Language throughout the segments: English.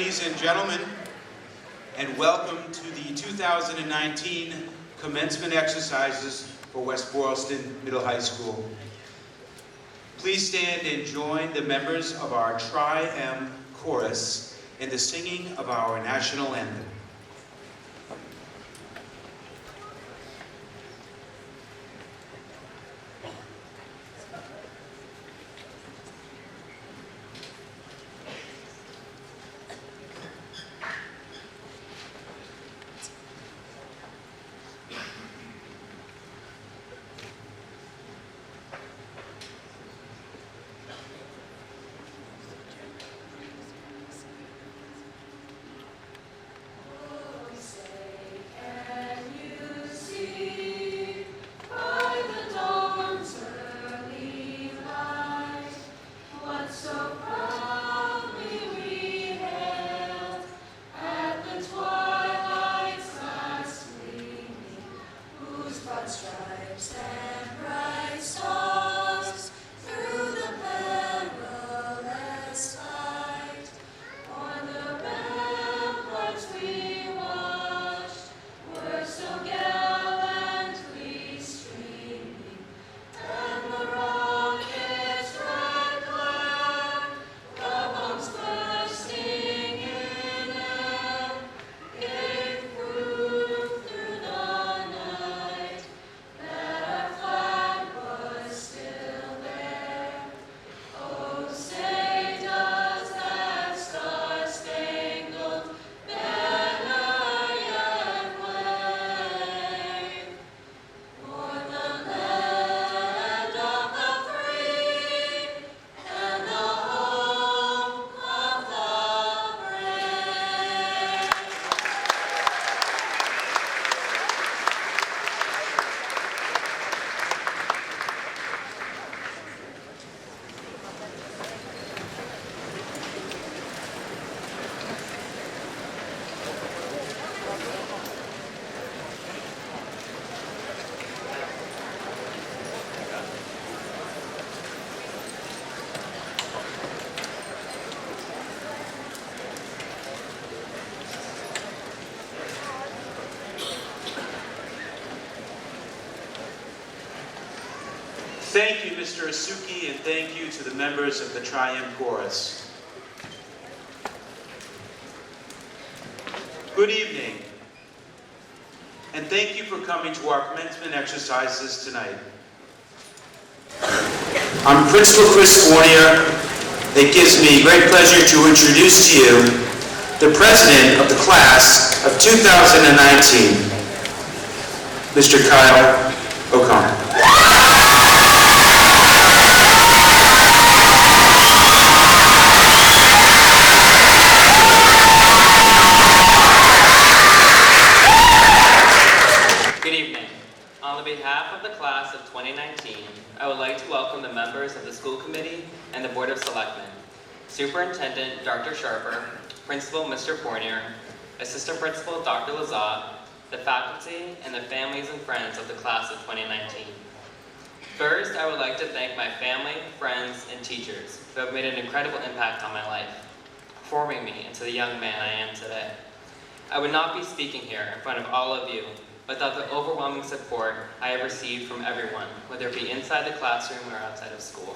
Ladies and gentlemen, and welcome to the 2019 commencement exercises for West Boylston Middle High School. Please stand and join the members of our Tri-M chorus in the singing of our national anthem. Thank you, Mr. Asuki, and thank you to the members of the Tri-M Chorus. Good evening, and thank you for coming to our commencement exercises tonight. I'm Principal Chris Fournier. It gives me great pleasure to introduce to you the President of the Class of 2019, Mr. Kyle O'Connor. On behalf of the class of 2019, I would like to welcome the members of the school committee and the Board of Selectmen, Superintendent Dr. Sharper, Principal Mr. Fournier, Assistant Principal Dr. Lazat, the faculty, and the families and friends of the class of 2019. First, I would like to thank my family, friends, and teachers who have made an incredible impact on my life, forming me into the young man I am today. I would not be speaking here in front of all of you without the overwhelming support I have received from everyone, whether it be inside the classroom or outside of school.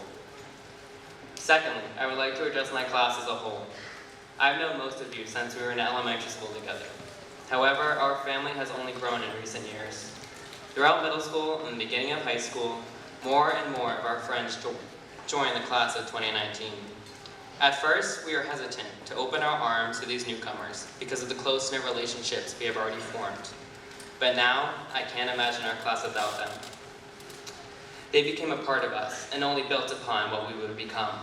Secondly, I would like to address my class as a whole. I've known most of you since we were in elementary school together. However, our family has only grown in recent years. Throughout middle school and the beginning of high school, more and more of our friends joined the class of 2019. At first, we were hesitant to open our arms to these newcomers because of the close-knit relationships we have already formed. But now, I can't imagine our class without them. They became a part of us and only built upon what we would become.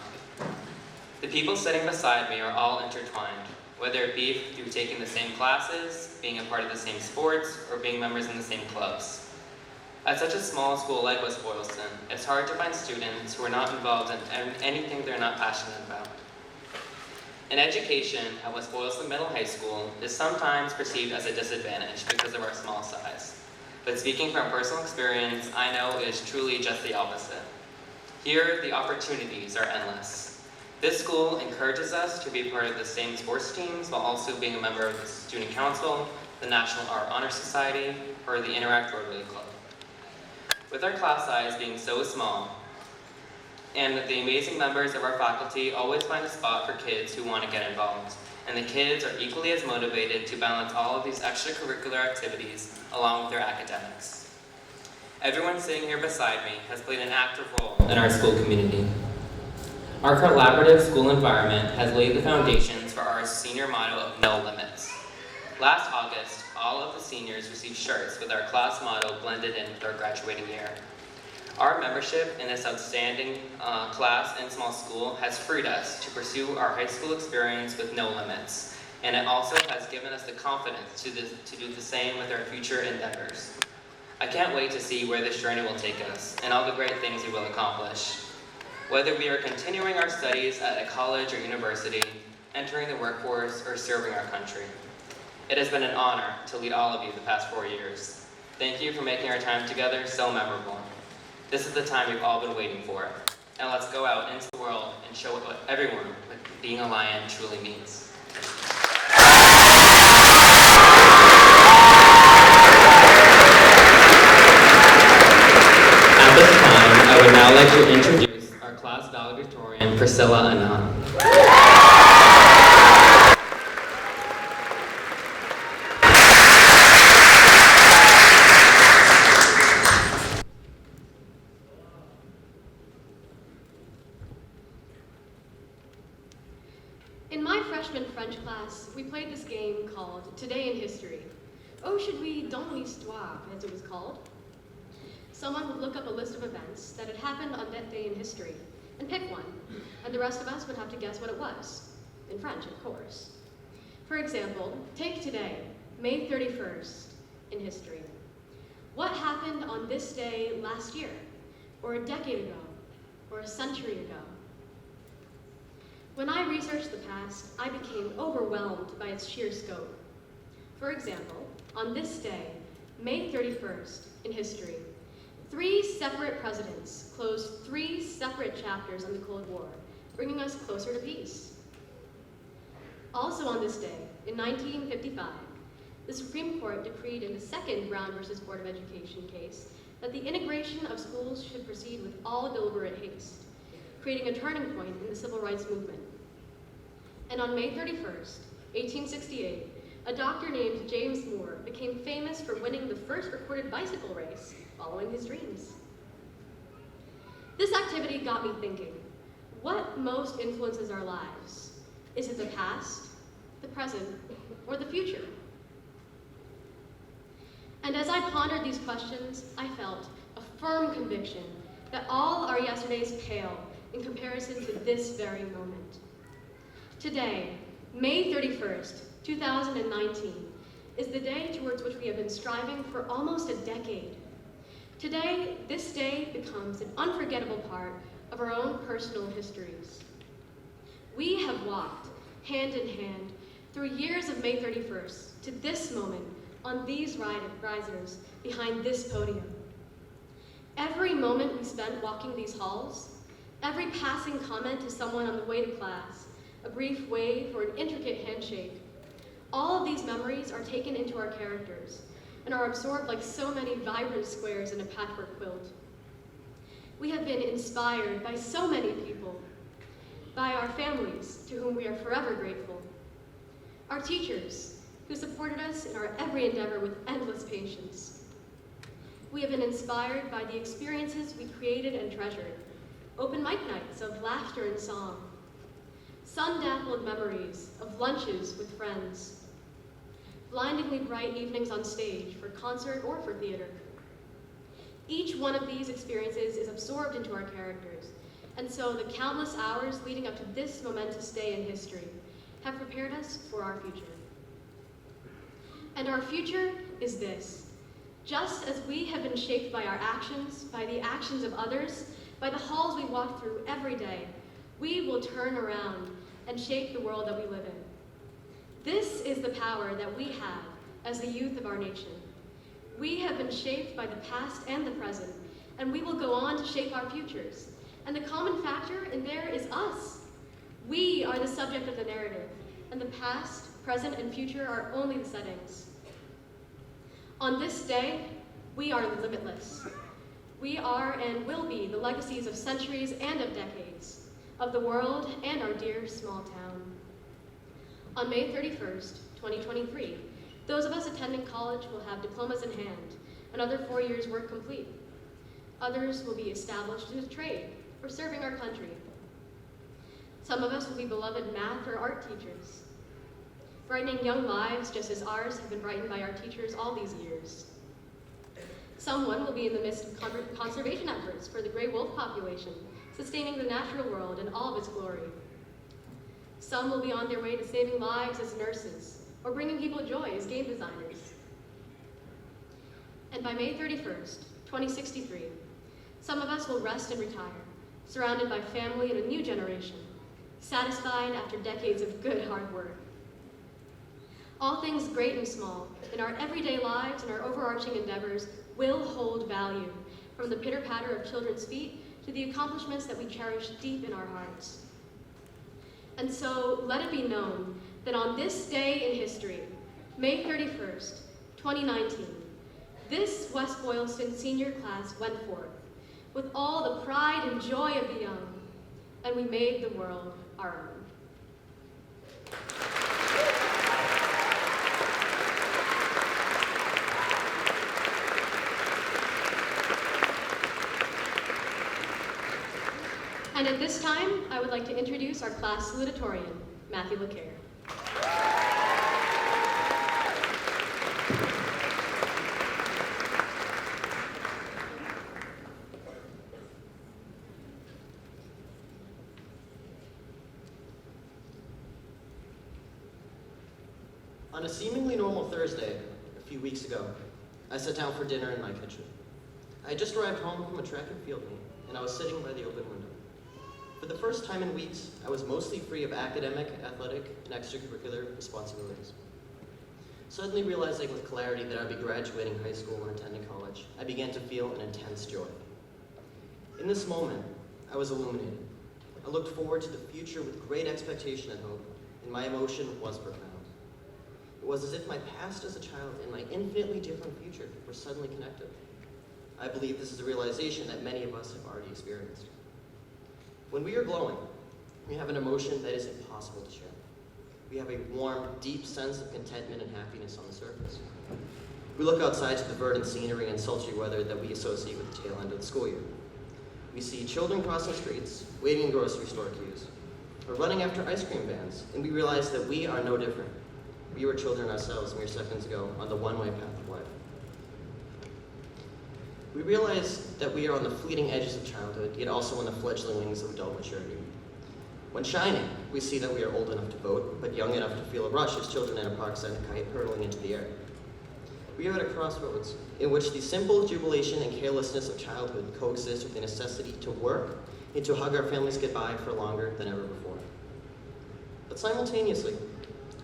The people sitting beside me are all intertwined, whether it be through taking the same classes, being a part of the same sports, or being members in the same clubs. At such a small school like West Boylston, it's hard to find students who are not involved in anything they're not passionate about. An education at West Boylston Middle High School is sometimes perceived as a disadvantage because of our small size. But speaking from personal experience, I know it is truly just the opposite. Here, the opportunities are endless. This school encourages us to be part of the same sports teams while also being a member of the Student Council, the National Art Honor Society, or the Interact Rotary Club. With our class size being so small, and the amazing members of our faculty always find a spot for kids who want to get involved, and the kids are equally as motivated to balance all of these extracurricular activities along with their academics. Everyone sitting here beside me has played an active role in our school community. Our collaborative school environment has laid the foundations for our senior motto of no limits. Last August, all of the seniors received shirts with our class motto blended in with our graduating year. Our membership in this outstanding class and small school has freed us to pursue our high school experience with no limits, and it also has given us the confidence to do the same with our future endeavors. I can't wait to see where this journey will take us and all the great things we will accomplish. Whether we are continuing our studies at a college or university, entering the workforce, or serving our country. It has been an honor to lead all of you the past 4 years. Thank you for making our time together so memorable. This is the time we've all been waiting for. And let's go out into the world and show everyone what being a Lion truly means. At this time, I would now like to introduce our class valedictorian, Priscilla Anand. In my freshman French class, we played this game called Today in History. Oh, should we dans l'histoire, as it was called? Someone would look up a list of events that had happened on that day in history and pick one, and the rest of us would have to guess what it was. In French, of course. For example, take today, May 31st, in history. What happened on this day last year, or a decade ago, or a century ago? When I researched the past, I became overwhelmed by its sheer scope. For example, on this day, May 31st, in history, 3 separate presidents closed 3 separate chapters on the Cold War, bringing us closer to peace. Also on this day, in 1955, the Supreme Court decreed in the second Brown versus Board of Education case that the integration of schools should proceed with all deliberate haste, creating a turning point in the civil rights movement. And on May 31st, 1868, a doctor named James Moore became famous for winning the first recorded bicycle race, following his dreams. This activity got me thinking, what most influences our lives? Is it the past, the present, or the future? And as I pondered these questions, I felt a firm conviction that all our yesterdays pale in comparison to this very moment. Today, May 31st, 2019, is the day towards which we have been striving for almost a decade. Today, this day becomes an unforgettable part of our own personal histories. We have walked hand in hand through years of May 31st to this moment on these risers behind this podium. Every moment we spent walking these halls, every passing comment to someone on the way to class, a brief wave or an intricate handshake, all of these memories are taken into our characters and are absorbed like so many vibrant squares in a patchwork quilt. We have been inspired by so many people, by our families, to whom we are forever grateful, our teachers, who supported us in our every endeavor with endless patience. We have been inspired by the experiences we created and treasured, open mic nights of laughter and song, sun-dappled memories of lunches with friends, blindingly bright evenings on stage for concert or for theater. Each one of these experiences is absorbed into our characters, and so the countless hours leading up to this momentous day in history have prepared us for our future. And our future is this. Just as we have been shaped by our actions, by the actions of others, by the halls we walk through every day, we will turn around and shape the world that we live in. This is the power that we have as the youth of our nation. We have been shaped by the past and the present, and we will go on to shape our futures. And the common factor in there is us. We are the subject of the narrative, and the past, present, and future are only the settings. On this day, we are limitless. We are and will be the legacies of centuries and of decades, of the world and our dear small town. On May 31st, 2023, those of us attending college will have diplomas in hand, another 4 years' work complete. Others will be established in a trade or serving our country. Some of us will be beloved math or art teachers, brightening young lives just as ours have been brightened by our teachers all these years. Someone will be in the midst of conservation efforts for the gray wolf population, sustaining the natural world in all of its glory. Some will be on their way to saving lives as nurses, or bringing people joy as game designers. And by May 31st, 2063, some of us will rest and retire, surrounded by family and a new generation, satisfied after decades of good hard work. All things great and small, in our everyday lives and our overarching endeavors, will hold value, from the pitter-patter of children's feet to the accomplishments that we cherish deep in our hearts. And so, let it be known that on this day in history, May 31st, 2019, this West Boylston senior class went forth with all the pride and joy of the young, and we made the world our own. And at this time, I would like to introduce our class salutatorian, Matthew LeCaire. On a seemingly normal Thursday, a few weeks ago, I sat down for dinner in my kitchen. I had just arrived home from a track and field meet, and I was sitting by the open window. For the first time in weeks, I was mostly free of academic, athletic, and extracurricular responsibilities. Suddenly realizing with clarity that I'd be graduating high school and attending college, I began to feel an intense joy. In this moment, I was illuminated. I looked forward to the future with great expectation and hope, and my emotion was profound. It was as if my past as a child and my infinitely different future were suddenly connected. I believe this is a realization that many of us have already experienced. When we are glowing, we have an emotion that is impossible to share. We have a warm, deep sense of contentment and happiness on the surface. We look outside to the verdant scenery and sultry weather that we associate with the tail end of the school year. We see children crossing streets, waiting in grocery store queues, or running after ice cream vans, and we realize that we are no different. We were children ourselves mere seconds ago on the one-way path of life. We realize that we are on the fleeting edges of childhood, yet also on the fledgling wings of adult maturity. When shining, we see that we are old enough to vote, but young enough to feel a rush as children in a park-side kite hurtling into the air. We are at a crossroads in which the simple jubilation and carelessness of childhood coexist with the necessity to work and to hug our families goodbye for longer than ever before. But simultaneously,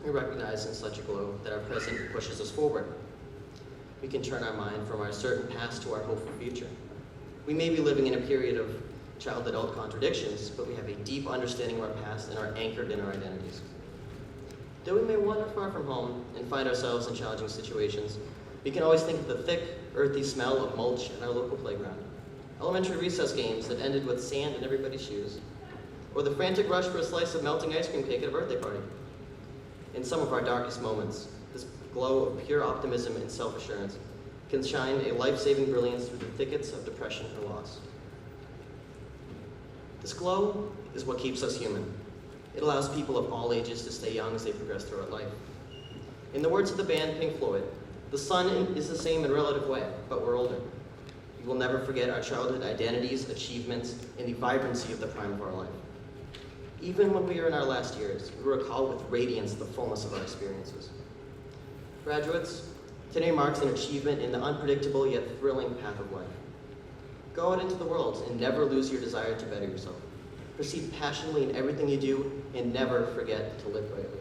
we recognize in such a glow that our present pushes us forward. We can turn our mind from our certain past to our hopeful future. We may be living in a period of child-adult contradictions, but we have a deep understanding of our past and are anchored in our identities. Though we may wander far from home and find ourselves in challenging situations, we can always think of the thick, earthy smell of mulch at our local playground, elementary recess games that ended with sand in everybody's shoes, or the frantic rush for a slice of melting ice cream cake at a birthday party. In some of our darkest moments, this glow of pure optimism and self-assurance can shine a life-saving brilliance through the thickets of depression or loss. This glow is what keeps us human. It allows people of all ages to stay young as they progress throughout life. In the words of the band Pink Floyd, the sun is the same in a relative way, but we're older. We will never forget our childhood identities, achievements, and the vibrancy of the prime of our life. Even when we are in our last years, we recall with radiance the fullness of our experiences. Graduates, today marks an achievement in the unpredictable yet thrilling path of life. Go out into the world and never lose your desire to better yourself. Proceed passionately in everything you do and never forget to live brightly.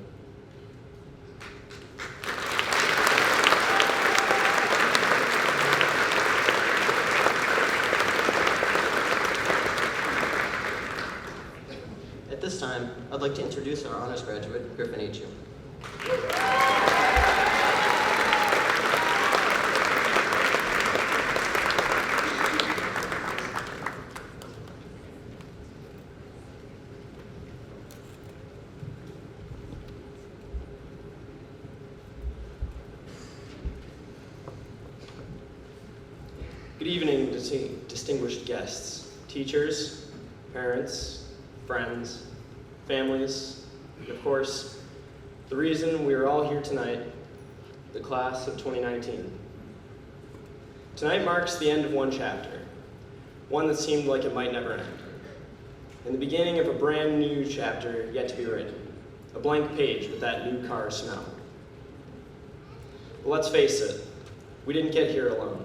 At this time, I'd I'd like to introduce our honors graduate, Griffin H. Good evening, distinguished guests, teachers, parents, friends, families, and of course, the reason we are all here tonight, the class of 2019. Tonight marks the end of one chapter, one that seemed like it might never end, and the beginning of a brand new chapter yet to be written, a blank page with that new car smell. But let's face it, we didn't get here alone.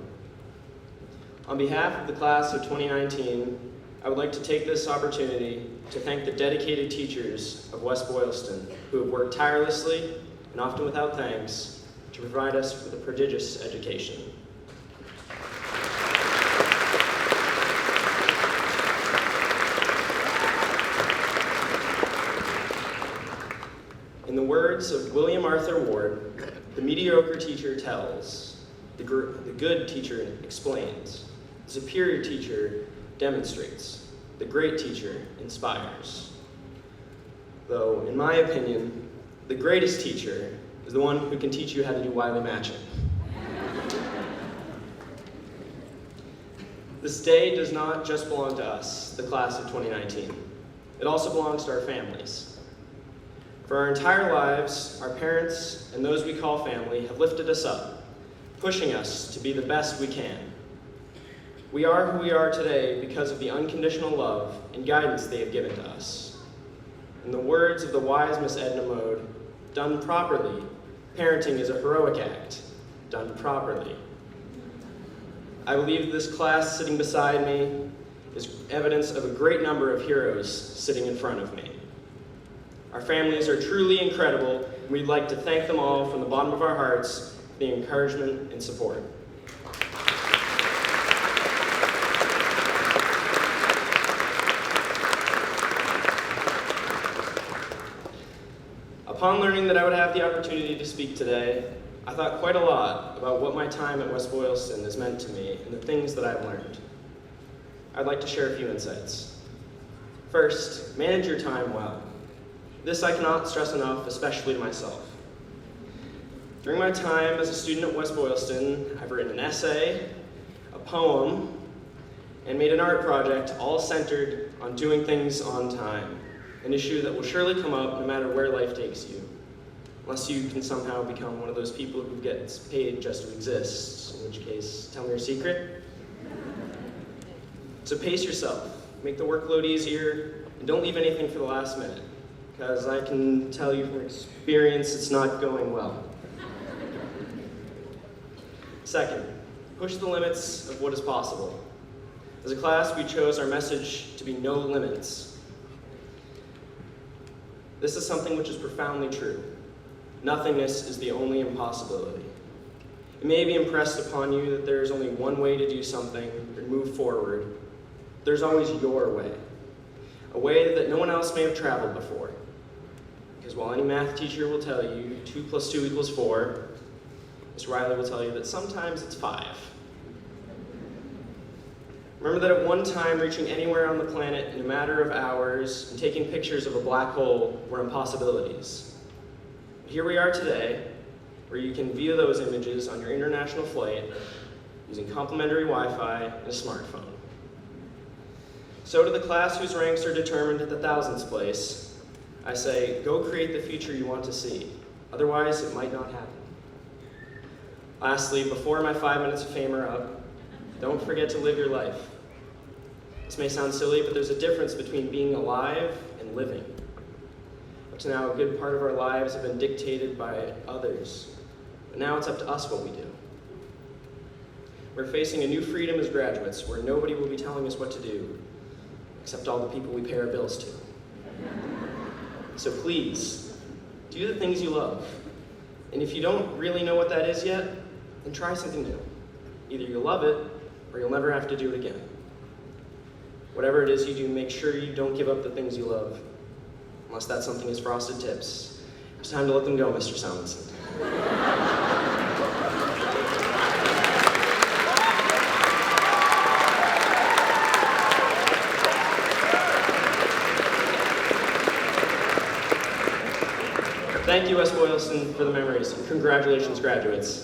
On behalf of the class of 2019, I would like to take this opportunity to thank the dedicated teachers of West Boylston who have worked tirelessly and often without thanks to provide us with a prodigious education. In the words of William Arthur Ward, the mediocre teacher tells, the good teacher explains, the superior teacher demonstrates, the great teacher inspires. Though, in my opinion, the greatest teacher is the one who can teach you how to do Wiley matching. This day does not just belong to us, the class of 2019. It also belongs to our families. For our entire lives, our parents and those we call family have lifted us up, pushing us to be the best we can. We are who we are today because of the unconditional love and guidance they have given to us. In the words of the wise Miss Edna Mode, done properly, parenting is a heroic act, done properly. I believe this class sitting beside me is evidence of a great number of heroes sitting in front of me. Our families are truly incredible, and we'd like to thank them all from the bottom of our hearts for the encouragement and support. Upon learning that I would have the opportunity to speak today, I thought quite a lot about what my time at West Boylston has meant to me and the things that I've learned. I'd like to share a few insights. First, manage your time well. This I cannot stress enough, especially to myself. During my time as a student at West Boylston, I've written an essay, a poem, and made an art project all centered on doing things on time, an issue that will surely come up no matter where life takes you, unless you can somehow become one of those people who gets paid just to exist, in which case, tell me your secret. So pace yourself, make the workload easier, and don't leave anything for the last minute, because I can tell you from experience it's not going well. Second, push the limits of what is possible. As a class, we chose our message to be no limits. This is something which is profoundly true. Nothingness is the only impossibility. It may be impressed upon you that there is only one way to do something or move forward. There's always your way, a way that no one else may have traveled before. Because while any math teacher will tell you 2 + 2 = 4, Ms. Riley will tell you that sometimes it's 5. Remember that at one time, reaching anywhere on the planet in a matter of hours and taking pictures of a black hole were impossibilities. But here we are today, where you can view those images on your international flight using complimentary Wi-Fi and a smartphone. So to the class whose ranks are determined at the thousandth place, I say, go create the future you want to see. Otherwise, it might not happen. Lastly, before my 5 minutes of fame are up, don't forget to live your life. This may sound silly, but there's a difference between being alive and living. Up to now, a good part of our lives have been dictated by others, but now it's up to us what we do. We're facing a new freedom as graduates, where nobody will be telling us what to do, except all the people we pay our bills to. So please, do the things you love. And if you don't really know what that is yet, then try something new. Either you'll love it, or you'll never have to do it again. Whatever it is you do, make sure you don't give up the things you love. unless that something is Frosted Tips. It's time to let them go, Mr. Salmonson. Thank you, West Boylston, for the memories. Congratulations, graduates.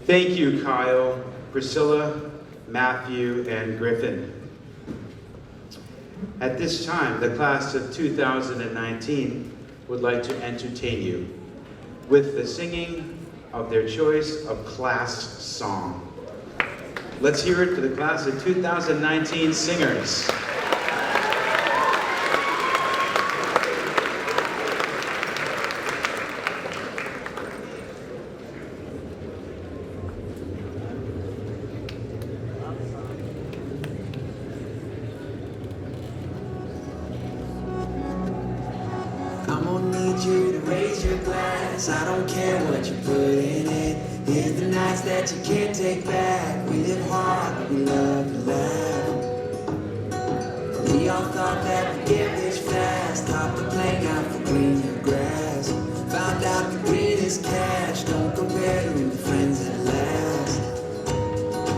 Thank you, Kyle, Priscilla, Matthew, and Griffin. At this time, the class of 2019 would like to entertain you with the singing of their choice of class song. Let's hear it for the class of 2019 singers. I'm gonna need you to raise your glass. I don't care what you put in it. Here's the nights that you can't take back. We live hard, but we love to laugh. We all thought that we'd get rich fast. Top the plank out for greener grass. Found out the greenest cash don't compare to the friends that last.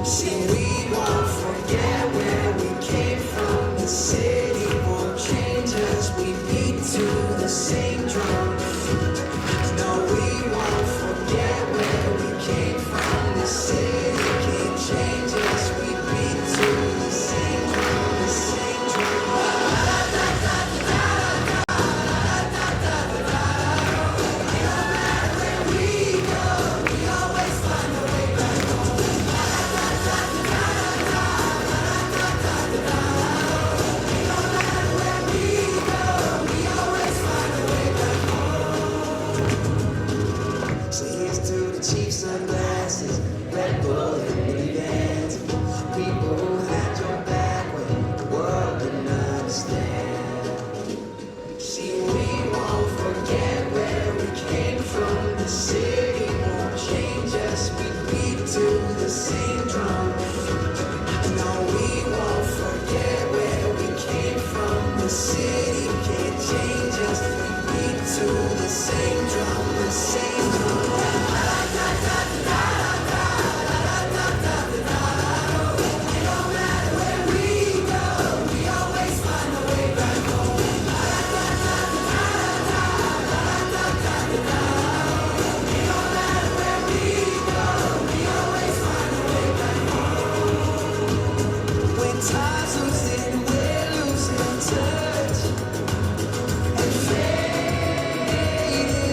See, we won't forget where we came from. The city won't change us. We beat to the same drum. No, we won't forget where we came from. The city can't change us. We beat to the same drum, the same drum. No matter where we go, we always find a way back home. No matter where we go, we always find a way back home. So here's to the cheap sunglasses, Red Bull and minivans, people who had your back when the world didn't understand. See, we won't forget where we came from. The city won't change us. We beat to the same drum. No, we won't forget where we came from. The city can't change us. We beat to the same drum, the same drum. No matter where we go, we always find a way back home. No matter where we go, we always find a way back home. When time's losing, we're losing touch and fading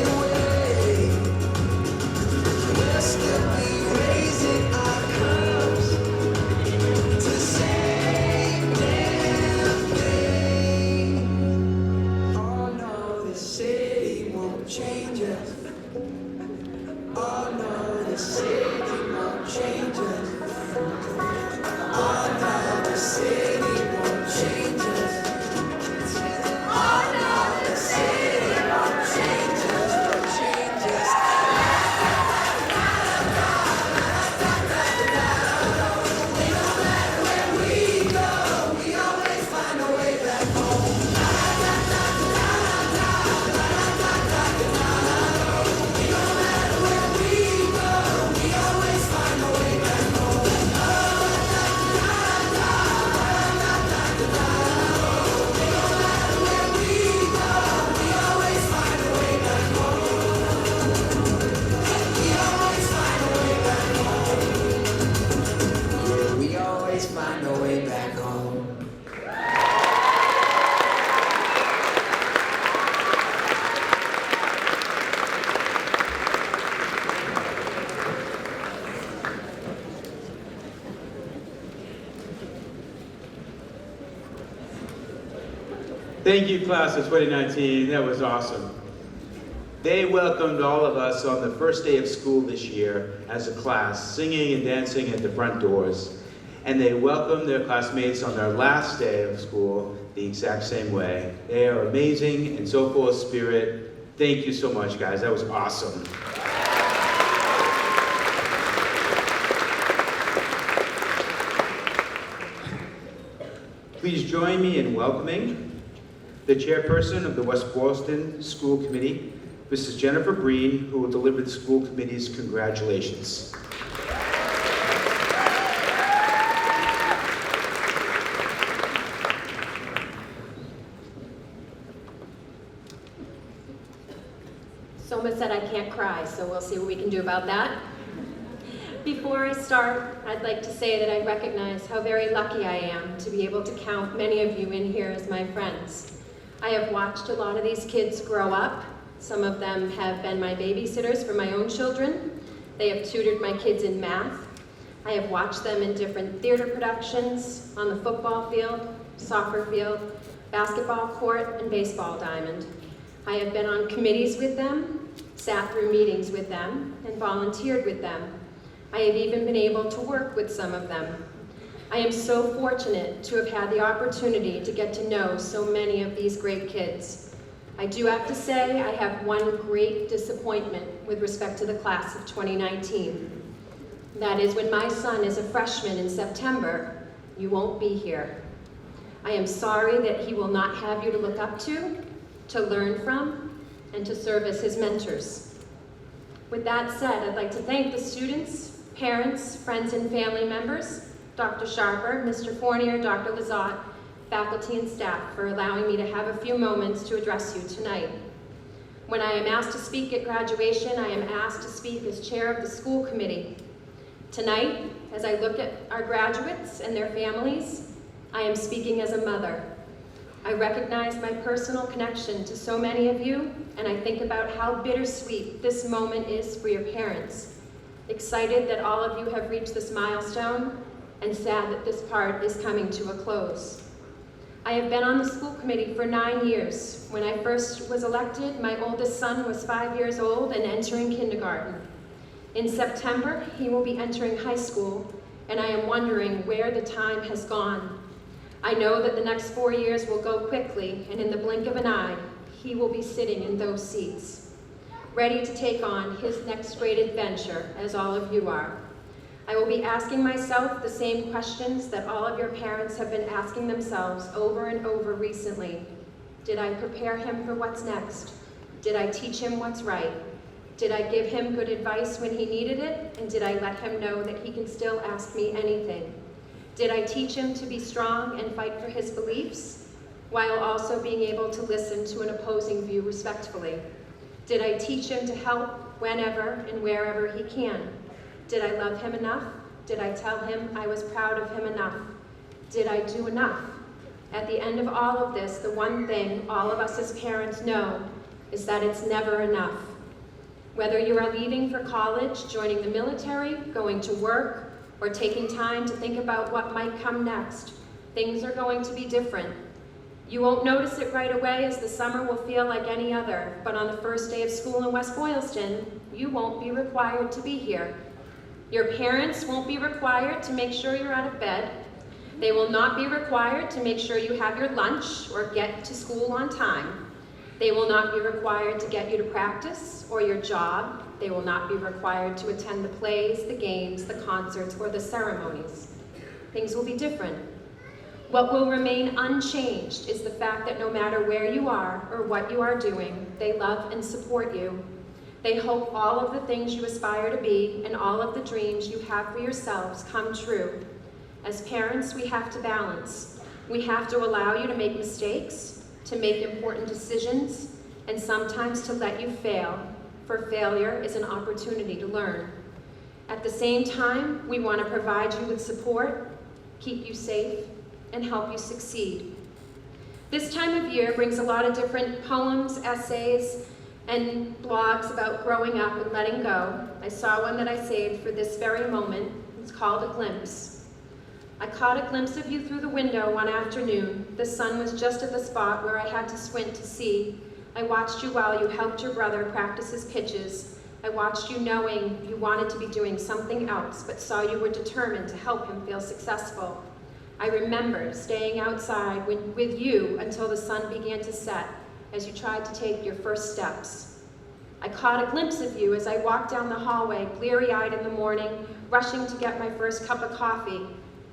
away. We'll still be raising our cups to the same damn thing. Oh no, the city won't change us. Oh no, the city won't change us. Oh no, the city won't change us. Oh no, the city won't change us. Won't change us. No matter where we go, we always find a way back home. No matter where we go, we always find a way back home. No matter where we go, we always find a way back home. We always find a way back home. Yeah, we always find a way back home. Thank you, class of 2019. That was awesome. They welcomed all of us on the first day of school this year as a class, singing and dancing at the front doors. And they welcomed their classmates on their last day of school the exact same way. They are amazing and so full of spirit. Thank you so much, guys. That was awesome. Please join me in welcoming the chairperson of the West Boylston School Committee, Mrs. Jennifer Breen, who will deliver the school committee's congratulations. Soma said I can't cry, so we'll see what we can do about that. Before I start, I'd like to say that I recognize how very lucky I am to be able to count many of you in here as my friends. I have watched a lot of these kids grow up. Some of them have been my babysitters for my own children. They have tutored my kids in math. I have watched them in different theater productions, on the football field, soccer field, basketball court, and baseball diamond. I have been on committees with them, sat through meetings with them, and volunteered with them. I have even been able to work with some of them. I am so fortunate to have had the opportunity to get to know so many of these great kids. I do have to say I have one great disappointment with respect to the class of 2019. That is, when my son is a freshman in September, you won't be here. I am sorry that he will not have you to look up to learn from, and to serve as his mentors. With that said, I'd like to thank the students, parents, friends, and family members, Dr. Sharper, Mr. Fournier, Dr. Lizotte, faculty and staff for allowing me to have a few moments to address you tonight. When I am asked to speak at graduation, I am asked to speak as chair of the school committee. Tonight, as I look at our graduates and their families, I am speaking as a mother. I recognize my personal connection to so many of you, and I think about how bittersweet this moment is for your parents. Excited that all of you have reached this milestone, and sad that this part is coming to a close. I have been on the school committee for 9 years. When I first was elected, my oldest son was 5 years old and entering kindergarten. In September, he will be entering high school, and I am wondering where the time has gone. I know that the next 4 years will go quickly, and in the blink of an eye, he will be sitting in those seats, ready to take on his next great adventure, as all of you are. I will be asking myself the same questions that all of your parents have been asking themselves over and over recently. Did I prepare him for what's next? Did I teach him what's right? Did I give him good advice when he needed it? And did I let him know that he can still ask me anything? Did I teach him to be strong and fight for his beliefs, while also being able to listen to an opposing view respectfully? Did I teach him to help whenever and wherever he can? Did I love him enough? Did I tell him I was proud of him enough? Did I do enough? At the end of all of this, the one thing all of us as parents know is that it's never enough. Whether you are leaving for college, joining the military, going to work, or taking time to think about what might come next, things are going to be different. You won't notice it right away, as the summer will feel like any other, but on the first day of school in West Boylston, you won't be required to be here. Your parents won't be required to make sure you're out of bed. They will not be required to make sure you have your lunch or get to school on time. They will not be required to get you to practice or your job. They will not be required to attend the plays, the games, the concerts, or the ceremonies. Things will be different. What will remain unchanged is the fact that no matter where you are or what you are doing, they love and support you. They hope all of the things you aspire to be and all of the dreams you have for yourselves come true. As parents, we have to balance. We have to allow you to make mistakes, to make important decisions, and sometimes to let you fail, for failure is an opportunity to learn. At the same time, we want to provide you with support, keep you safe, and help you succeed. This time of year brings a lot of different poems, essays, and blogs about growing up and letting go. I saw one that I saved for this very moment. It's called A Glimpse. I caught a glimpse of you through the window one afternoon. The sun was just at the spot where I had to squint to see. I watched you while you helped your brother practice his pitches. I watched you knowing you wanted to be doing something else, but saw you were determined to help him feel successful. I remembered staying outside with you until the sun began to set. as you tried to take your first steps. I caught a glimpse of you as I walked down the hallway, bleary-eyed in the morning, rushing to get my first cup of coffee.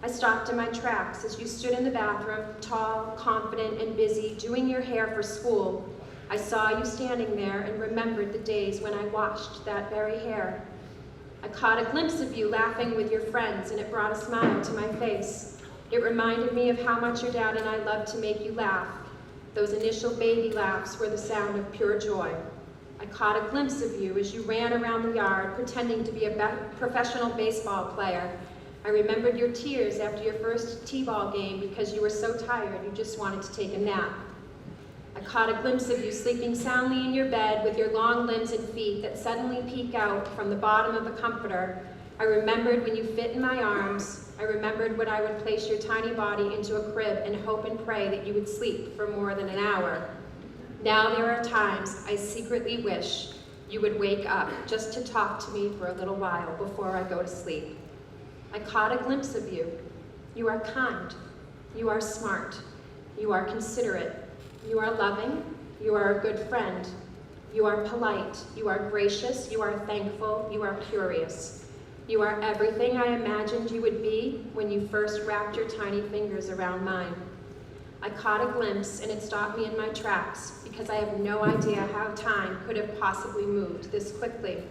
I stopped in my tracks as you stood in the bathroom, tall, confident, and busy, doing your hair for school. I saw you standing there and remembered the days when I washed that very hair. I caught a glimpse of you laughing with your friends, and it brought a smile to my face. It reminded me of how much your dad and I loved to make you laugh. Those initial baby laughs were the sound of pure joy. I caught a glimpse of you as you ran around the yard pretending to be a professional baseball player. I remembered your tears after your first t-ball game because you were so tired you just wanted to take a nap. I caught a glimpse of you sleeping soundly in your bed with your long limbs and feet that suddenly peek out from the bottom of the comforter. I remembered when you fit in my arms. I remembered when I would place your tiny body into a crib and hope and pray that you would sleep for more than an hour. Now there are times I secretly wish you would wake up just to talk to me for a little while before I go to sleep. I caught a glimpse of you. You are kind. You are smart. You are considerate. You are loving. You are a good friend. You are polite. You are gracious. You are thankful. You are curious. You are everything I imagined you would be when you first wrapped your tiny fingers around mine. I caught a glimpse and it stopped me in my tracks because I have no idea how time could have possibly moved this quickly.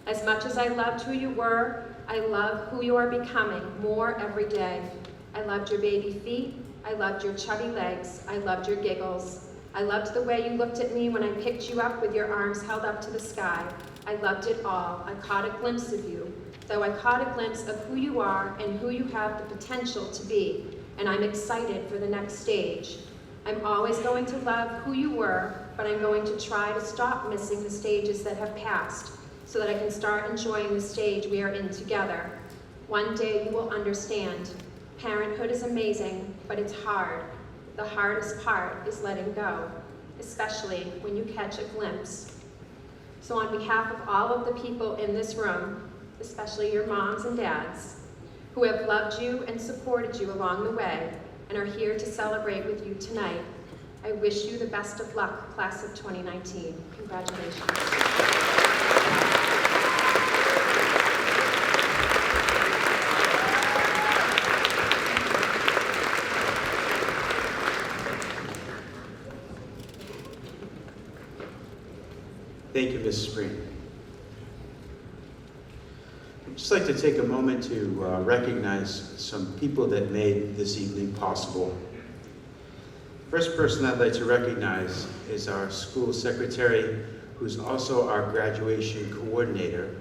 As much as I loved who you were, I love who you are becoming more every day. I loved your baby feet. I loved your chubby legs. I loved your giggles. I loved the way you looked at me when I picked you up with your arms held up to the sky. I loved it all. I caught a glimpse of you, though I caught a glimpse of who you are and who you have the potential to be. And I'm excited for the next stage. I'm always going to love who you were, but I'm going to try to stop missing the stages that have passed so that I can start enjoying the stage we are in together. One day you will understand. Parenthood is amazing, but it's hard. The hardest part is letting go, especially when you catch a glimpse. So on behalf of all of the people in this room, especially your moms and dads, who have loved you and supported you along the way and are here to celebrate with you tonight, I wish you the best of luck, class of 2019. Congratulations. Thank you, Mrs. Spreen. I'd just like to take a moment to recognize some people that made this evening possible. First person I'd like to recognize is our school secretary, who's also our graduation coordinator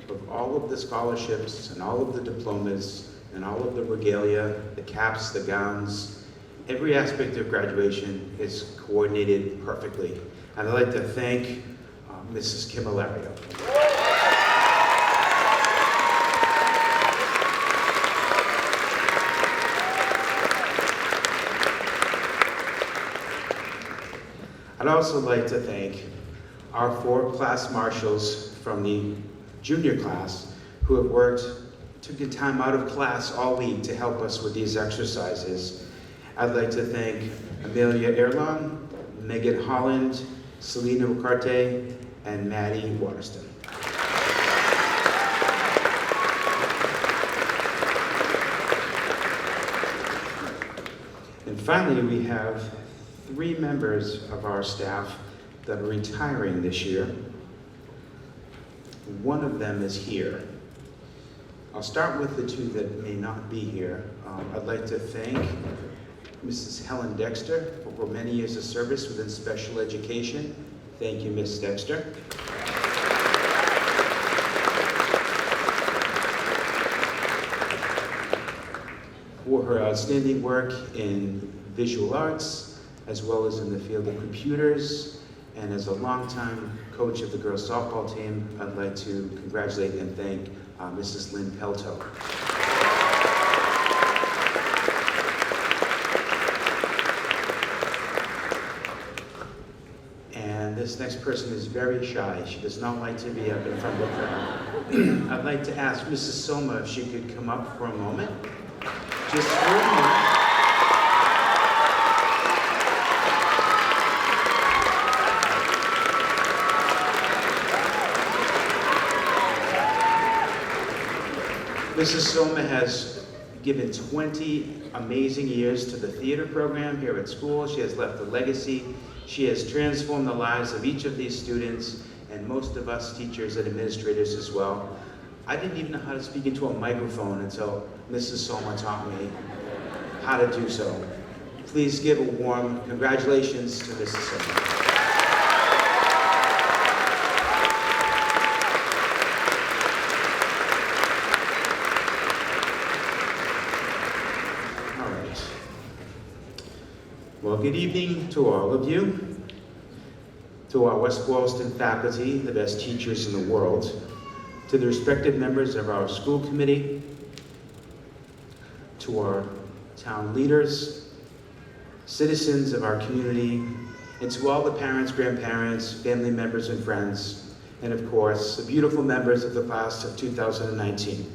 of all of the scholarships and all of the diplomas and all of the regalia, the caps, the gowns. Every aspect of graduation is coordinated perfectly. And I'd like to thank Mrs. Kim Alario. I'd also like to thank our 4 class marshals from the junior class who have took time out of class all week to help us with these exercises. I'd like to thank Amelia Erlong, Megan Holland, Selena Ricarte, and Maddie Waterston. And finally, we have 3 members of our staff that are retiring this year. One of them is here. I'll start with the 2 that may not be here. I'd like to thank Mrs. Helen Dexter for many years of service within special education. Thank you, Ms. Dexter. For her outstanding work in visual arts, as well as in the field of computers, and as a longtime coach of the girls softball team, I'd like to congratulate and thank Mrs. Lynn Pelto. And this next person is very shy. She does not like to be up in front of the crowd. I'd like to ask Mrs. Soma if she could come up for a moment. Just for a moment. Mrs. Soma has given 20 amazing years to the theater program here at school. She has left a legacy. She has transformed the lives of each of these students and most of us teachers and administrators as well. I didn't even know how to speak into a microphone until Mrs. Soma taught me how to do so. Please give a warm congratulations to Mrs. Soma. All right. Well, good evening to all of you, to our West Boylston faculty, the best teachers in the world, to the respective members of our school committee, to our town leaders, citizens of our community, and to all the parents, grandparents, family members, and friends, and of course, the beautiful members of the class of 2019.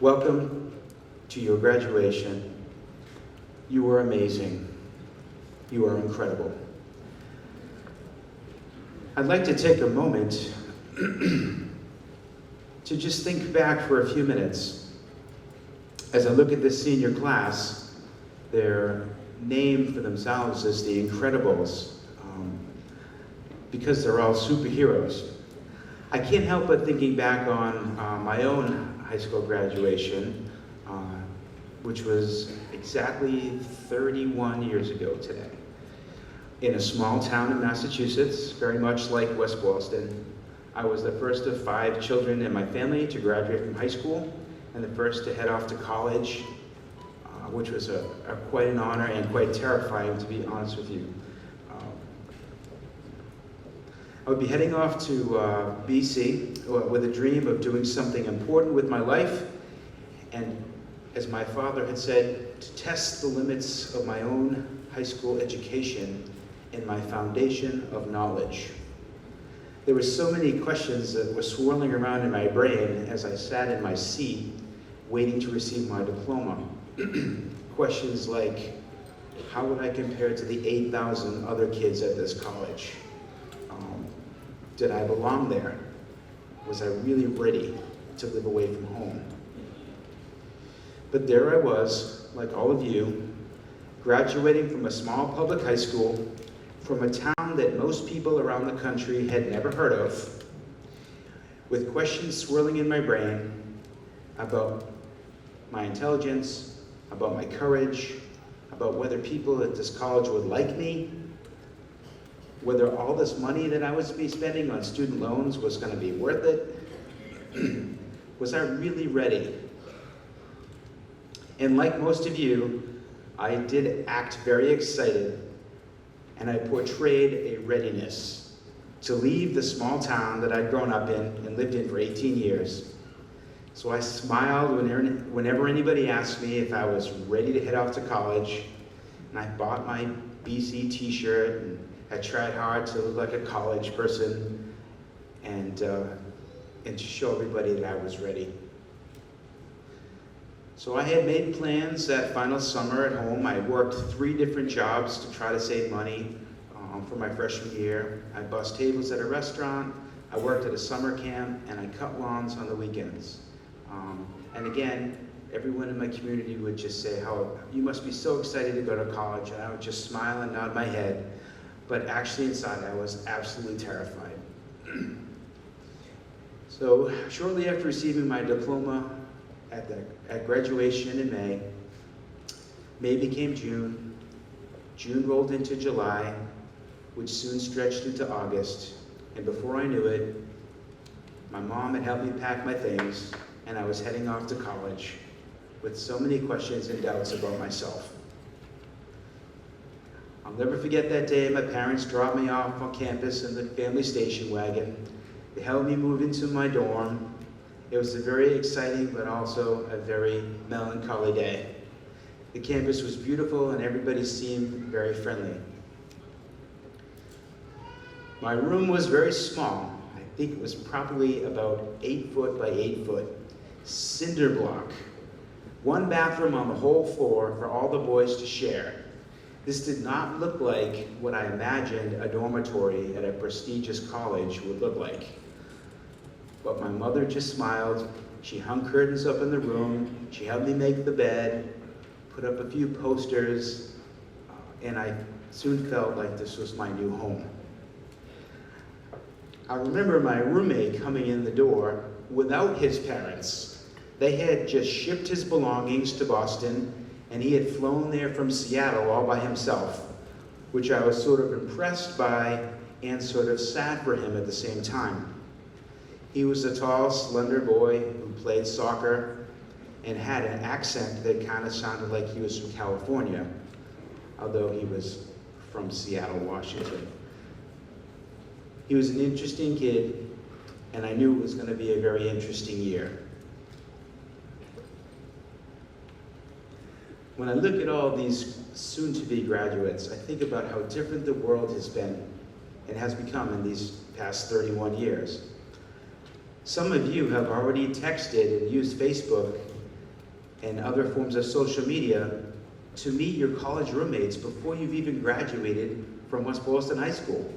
Welcome to your graduation. You were amazing. You are incredible. I'd like to take a moment to just think back for a few minutes. As I look at this senior class, they're named for themselves as the Incredibles because they're all superheroes. I can't help but thinking back on my own high school graduation, which was exactly 31 years ago today, in a small town in Massachusetts, very much like West Boylston. I was the first of 5 children in my family to graduate from high school and the first to head off to college, which was quite an honor and quite terrifying, to be honest with you. I would be heading off to BC with a dream of doing something important with my life, and as my father had said, to test the limits of my own high school education and my foundation of knowledge. There were so many questions that were swirling around in my brain as I sat in my seat waiting to receive my diploma. Questions like, how would I compare to the 8,000 other kids at this college? Did I belong there? Was I really ready to live away from home? But there I was, like all of you, graduating from a small public high school, from a town that most people around the country had never heard of, with questions swirling in my brain about my intelligence, about my courage, about whether people at this college would like me, whether all this money that I was spending on student loans was going to be worth it. Was I really ready? And like most of you, I did act very excited, and I portrayed a readiness to leave the small town that I'd grown up in and lived in for 18 years. So I smiled whenever anybody asked me if I was ready to head off to college, and I bought my BC t-shirt, and I tried hard to look like a college person and to show everybody that I was ready. So I had made plans that final summer at home. I worked 3 different jobs to try to save money for my freshman year. I bussed tables at a restaurant, I worked at a summer camp, and I cut lawns on the weekends. And again, everyone in my community would just say, how you must be so excited to go to college, and I would just smile and nod my head. But actually inside, I was absolutely terrified. So shortly after receiving my diploma at graduation in May, May became June, June rolled into July, which soon stretched into August, and before I knew it, my mom had helped me pack my things, and I was heading off to college with so many questions and doubts about myself. I'll never forget that day my parents dropped me off on campus in the family station wagon. They helped me move into my dorm. It was a very exciting but also a very melancholy day. The campus was beautiful and everybody seemed very friendly. My room was very small. I think it was probably about 8 foot by 8 foot. Cinder block. 1 bathroom on the whole floor for all the boys to share. This did not look like what I imagined a dormitory at a prestigious college would look like. But my mother just smiled She hung curtains up in the room. She helped me make the bed, put up a few posters, and I soon felt like this was my new home. I remember my roommate coming in the door without his parents. They had just shipped his belongings to Boston, and he had flown there from Seattle all by himself, which I was sort of impressed by and sort of sad for him at the same time. He was a tall, slender boy who played soccer and had an accent that kind of sounded like he was from California, although he was from Seattle, Washington. He was an interesting kid, and I knew it was going to be a very interesting year. When I look at all these soon-to-be graduates, I think about how different the world has been and has become in these past 31 years. Some of you have already texted and used Facebook and other forms of social media to meet your college roommates before you've even graduated from West Boylston High School.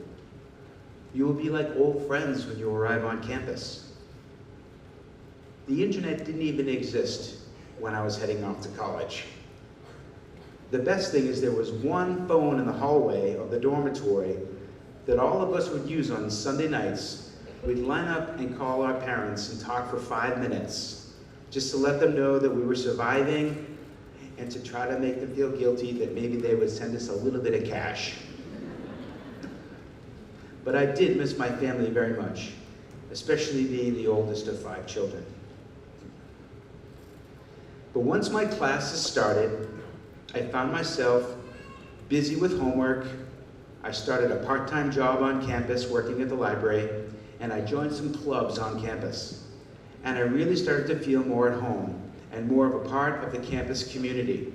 You will be like old friends when you arrive on campus. The internet didn't even exist when I was heading off to college. The best thing is there was one phone in the hallway of the dormitory that all of us would use on Sunday nights. We'd line up and call our parents and talk for 5 minutes, just to let them know that we were surviving and to try to make them feel guilty that maybe they would send us a little bit of cash. But I did miss my family very much, especially being the oldest of 5 children. But once my classes started, I found myself busy with homework. I started a part-time job on campus working at the library, and I joined some clubs on campus. And I really started to feel more at home and more of a part of the campus community.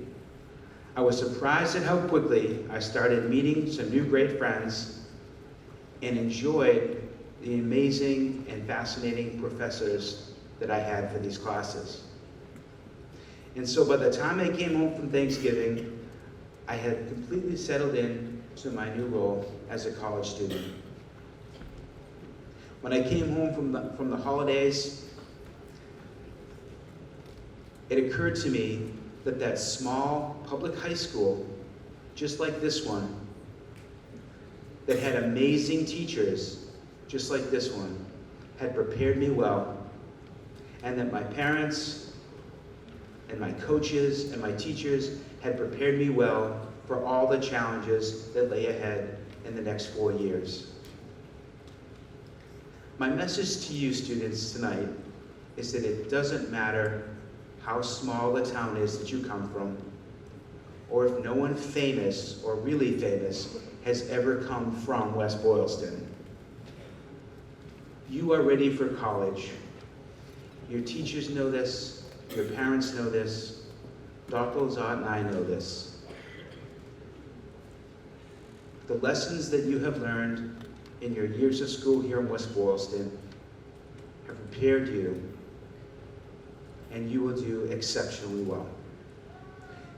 I was surprised at how quickly I started meeting some new great friends and enjoyed the amazing and fascinating professors that I had for these classes. And so by the time I came home from Thanksgiving, I had completely settled in to my new role as a college student. When I came home from the holidays, it occurred to me that that small public high school, just like this one, that had amazing teachers, just like this one, had prepared me well, and that my parents and my coaches and my teachers had prepared me well for all the challenges that lay ahead in the next 4 years. My message to you students tonight is that it doesn't matter how small the town is that you come from, or if no one famous or really famous has ever come from West Boylston. You are ready for college. Your teachers know this, your parents know this, Dr. Lazat and I know this. The lessons that you have learned in your years of school here in West Boylston have prepared you, and you will do exceptionally well.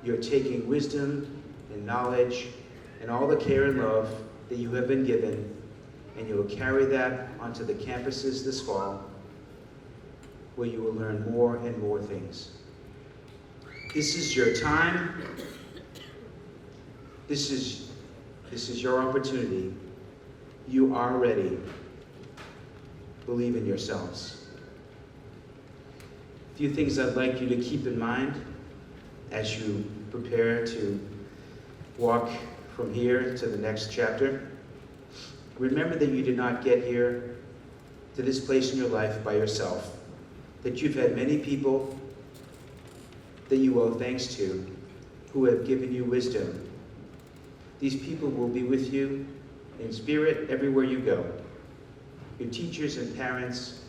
You're taking wisdom and knowledge and all the care and love that you have been given, and you will carry that onto the campuses this fall, where you will learn more and more things. This is your time. This is your opportunity. You are ready. Believe in yourselves. A few things I'd like you to keep in mind as you prepare to walk from here to the next chapter. Remember that you did not get here to this place in your life by yourself, that you've had many people that you owe thanks to who have given you wisdom. These people will be with you in spirit everywhere you go. Your teachers and parents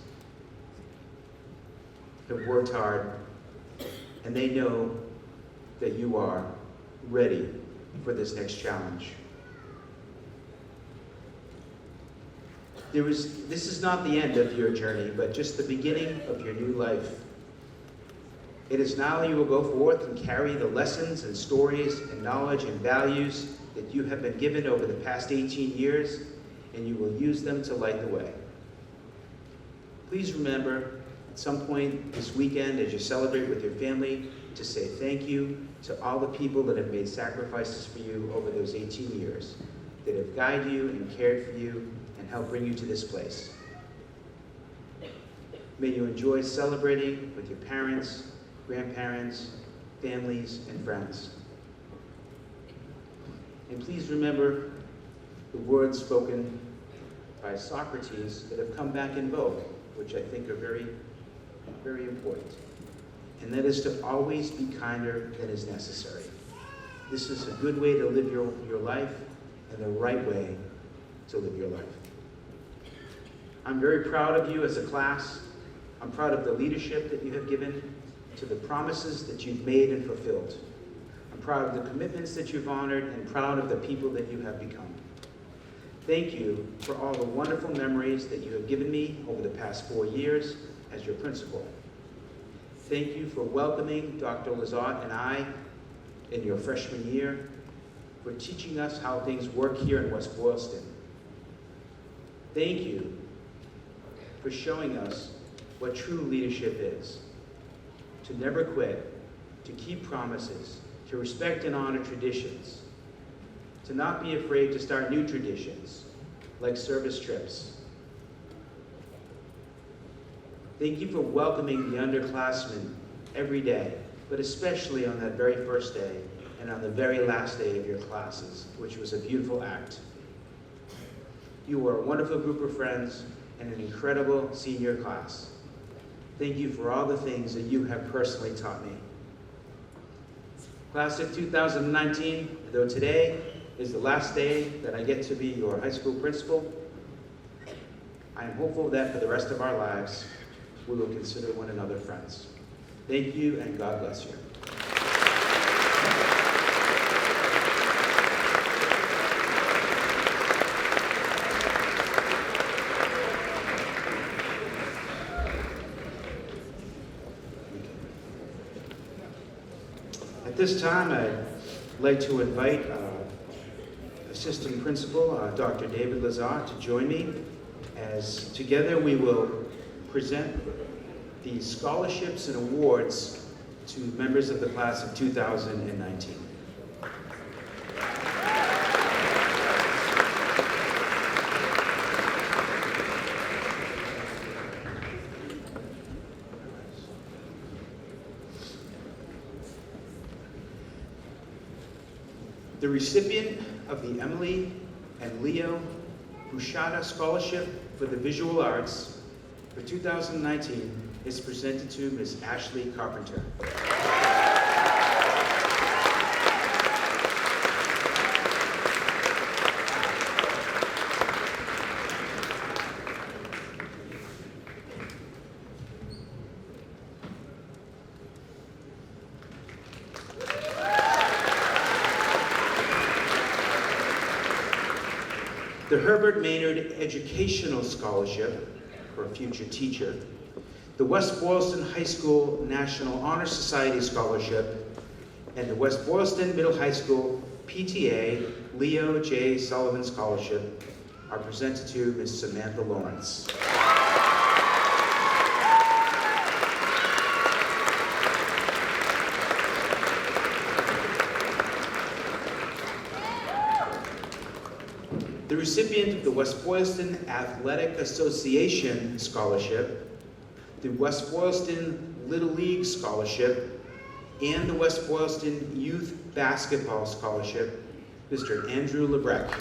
have worked hard, and they know that you are ready for this next challenge. This is not the end of your journey, but just the beginning of your new life. It is now you will go forth and carry the lessons and stories and knowledge and values that you have been given over the past 18 years, and you will use them to light the way. Please remember at some point this weekend, as you celebrate with your family, to say thank you to all the people that have made sacrifices for you over those 18 years, that have guided you and cared for you and helped bring you to this place. May you enjoy celebrating with your parents, grandparents, families, and friends. And please remember the words spoken by Socrates that have come back in vogue, which I think are very, very important. And that is to always be kinder than is necessary. This is a good way to live your life and the right way to live your life. I'm very proud of you as a class. I'm proud of the leadership that you have given, to the promises that you've made and fulfilled. I'm proud of the commitments that you've honored and proud of the people that you have become. Thank you for all the wonderful memories that you have given me over the past 4 years as your principal. Thank you for welcoming Dr. Lazat and I in your freshman year, for teaching us how things work here in West Boylston. Thank you for showing us what true leadership is. To never quit, to keep promises, to respect and honor traditions, to not be afraid to start new traditions, like service trips. Thank you for welcoming the underclassmen every day, but especially on that very first day and on the very last day of your classes, which was a beautiful act. You are a wonderful group of friends and an incredible senior class. Thank you for all the things that you have personally taught me. Class of 2019, though today is the last day that I get to be your high school principal, I am hopeful that for the rest of our lives, we will consider one another friends. Thank you, and God bless you. At this time, I'd like to invite Assistant Principal Dr. David Lazat to join me, as together we will present the scholarships and awards to members of the class of 2019. The recipient of the Emily and Leo Bushata Scholarship for the Visual Arts for 2019 is presented to Ms. Ashley Carpenter. The Herbert Maynard Educational Scholarship for a future teacher, the West Boylston High School National Honor Society Scholarship, and the West Boylston Middle High School PTA Leo J. Sullivan Scholarship are presented to Ms. Samantha Lawrence. The recipient of the West Boylston Athletic Association Scholarship, the West Boylston Little League Scholarship, and the West Boylston Youth Basketball Scholarship, Mr. Andrew Lebrecht.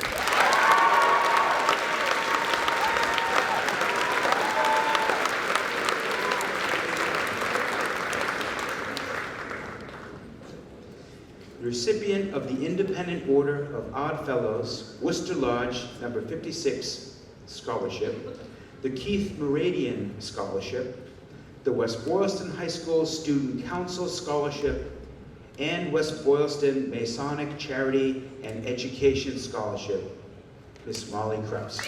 The recipient of the Independent Order of Odd Fellows, Worcester Lodge, number 56 Scholarship, the Keith Meridian Scholarship, the West Boylston High School Student Council Scholarship, and West Boylston Masonic Charity and Education Scholarship, Miss Molly Krebs.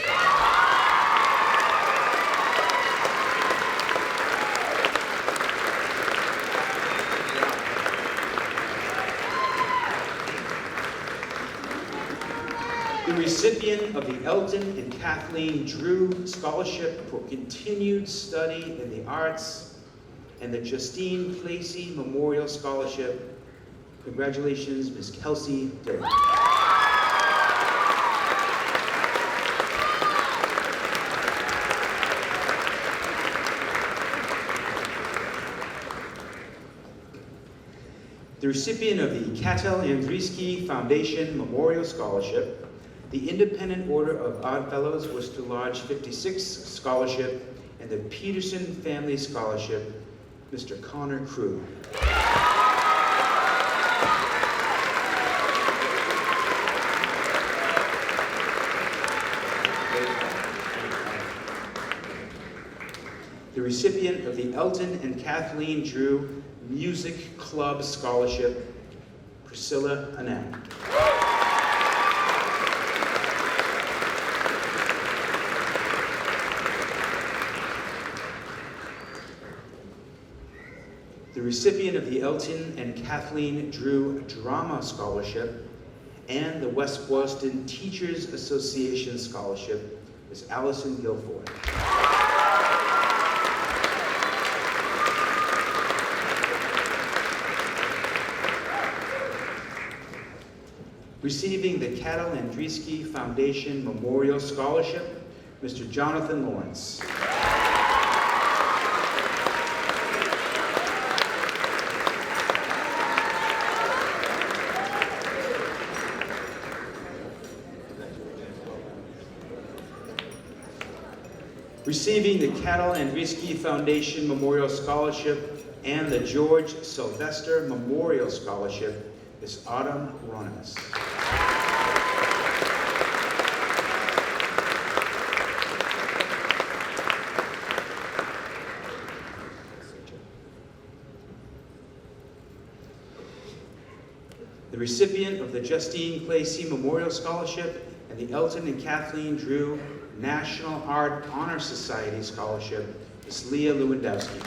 The recipient of the Elton and Kathleen Drew Scholarship for Continued Study in the Arts, and the Justine Placey Memorial Scholarship. Congratulations, Ms. Kelsey Dillon. The recipient of the Katel Andriesky Foundation Memorial Scholarship, the Independent Order of Odd Fellows Worcester Lodge 56 Scholarship, and the Peterson Family Scholarship, Mr. Connor Crew. The recipient of the Elton and Kathleen Drew Music Club Scholarship, Priscilla Anand. The recipient of the Elton and Kathleen Drew Drama Scholarship and the West Boylston Teachers Association Scholarship is Allison Guilfoyle. Receiving the Katel Andriesky Foundation Memorial Scholarship, Mr. Jonathan Lawrence. Receiving the Katel Andriesky Foundation Memorial Scholarship and the George Sylvester Memorial Scholarship is Autumn Ronimus. The recipient of the Justine Placey Memorial Scholarship and the Elton and Kathleen Drew National Art Honor Society Scholarship is Leah Lewandowski.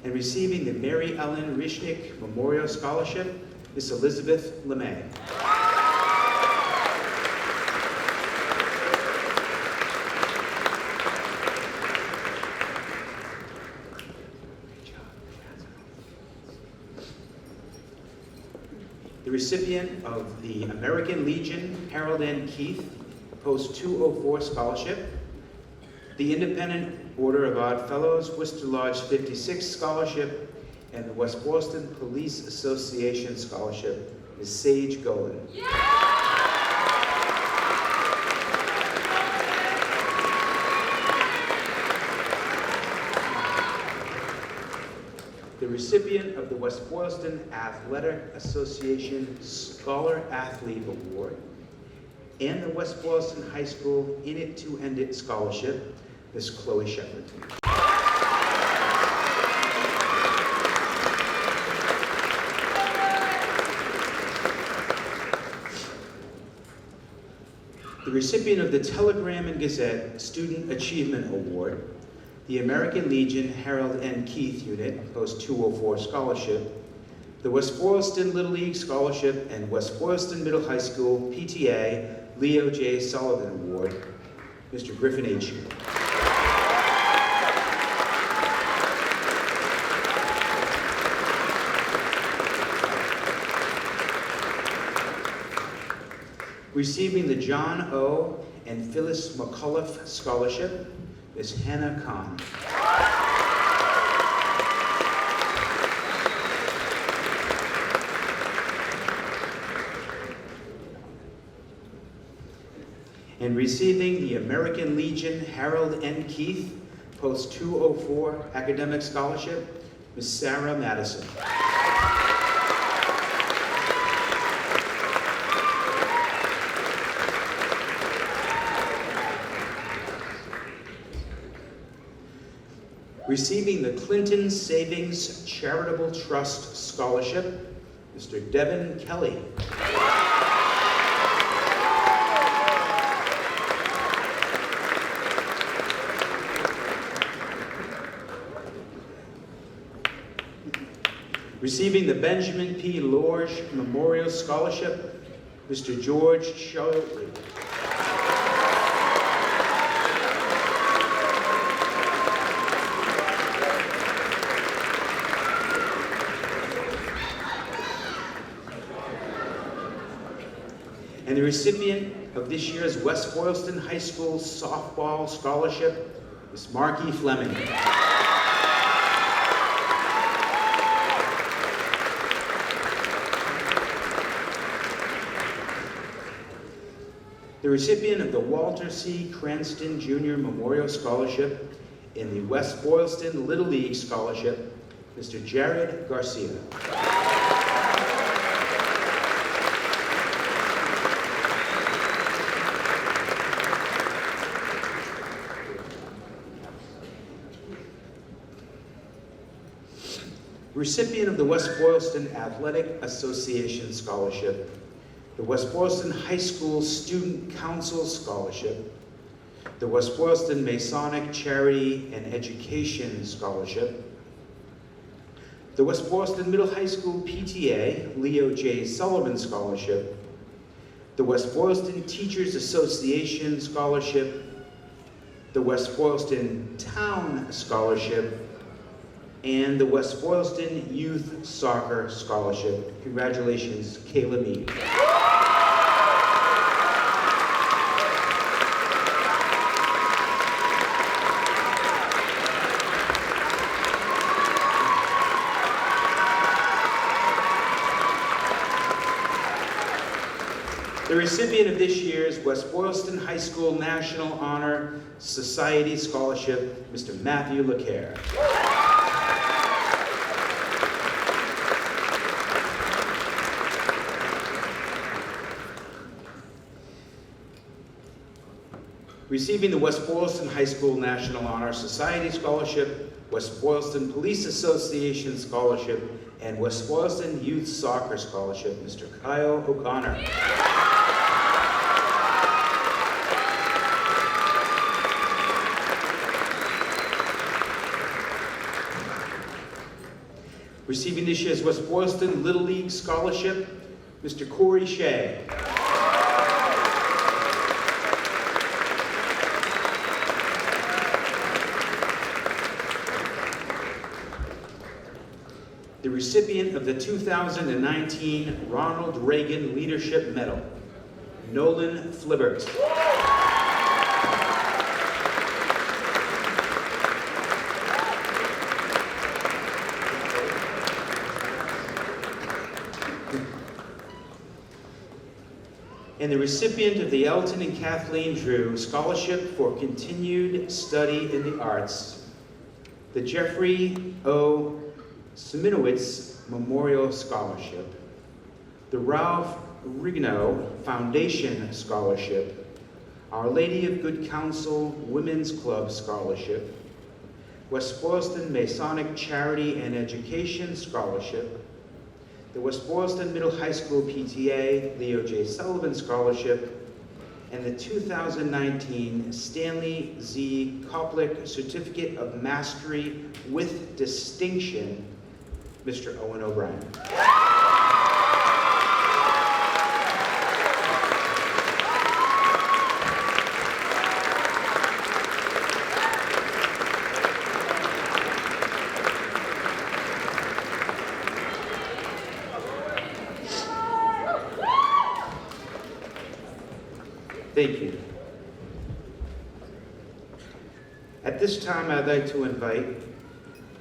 And receiving the Mary Ellen Rishnick Memorial Scholarship is Elizabeth LeMay. The recipient of the American Legion Harold N. Keith Post 204 Scholarship, the Independent Order of Odd Fellows Worcester Lodge 56 Scholarship, and the West Boylston Police Association Scholarship is Sage Golan. The recipient of the West Boylston Athletic Association Scholar Athlete Award and the West Boylston High School In It to End It Scholarship, Miss Chloe Shepard. The recipient of the Telegram and Gazette Student Achievement Award, the American Legion Harold N. Keith Unit Post 204 Scholarship, the West Boylston Little League Scholarship and West Boylston Middle High School PTA Leo J. Sullivan Award, Mr. Griffin H. Receiving the John O. and Phyllis McCullough Scholarship is Hannah Kahn. And receiving the American Legion Harold N. Keith Post 204 Academic Scholarship, Ms. Sarah Madison. Receiving the Clinton Savings Charitable Trust Scholarship, Mr. Devin Kelly. Receiving the Benjamin P. Lorge Memorial Scholarship, Mr. George Sheltley. And the recipient of this year's West Boylston High School Softball Scholarship, Ms. Marky Fleming. The recipient of the Walter C. Cranston Jr. Memorial Scholarship in the West Boylston Little League Scholarship, Mr. Jared Garcia. Recipient of the West Boylston Athletic Association Scholarship, the West Boylston High School Student Council Scholarship, the West Boylston Masonic Charity and Education Scholarship, the West Boylston Middle High School PTA Leo J. Sullivan Scholarship, the West Boylston Teachers Association Scholarship, the West Boylston Town Scholarship, and the West Boylston Youth Soccer Scholarship. Congratulations, Kayla Mead. The recipient of this year's West Boylston High School National Honor Society Scholarship, Mr. Matthew LeCaire. Receiving the West Boylston High School National Honor Society Scholarship, West Boylston Police Association Scholarship, and West Boylston Youth Soccer Scholarship, Mr. Kyle O'Connor. Receiving this year's West Boylston Little League Scholarship, Mr. Corey Shea. The recipient of the 2019 Ronald Reagan Leadership Medal, Nolan Flibbert. And the recipient of the Elton and Kathleen Drew Scholarship for Continued Study in the Arts, the Jeffrey O. Simonowitz Memorial Scholarship, the Ralph Rigno Foundation Scholarship, Our Lady of Good Counsel Women's Club Scholarship, West Boylston Masonic Charity and Education Scholarship, the West Boylston Middle High School PTA Leo J. Sullivan Scholarship, and the 2019 Stanley Z. Koplick Certificate of Mastery with Distinction, Mr. Owen O'Brien. Thank you. At this time, I'd like to invite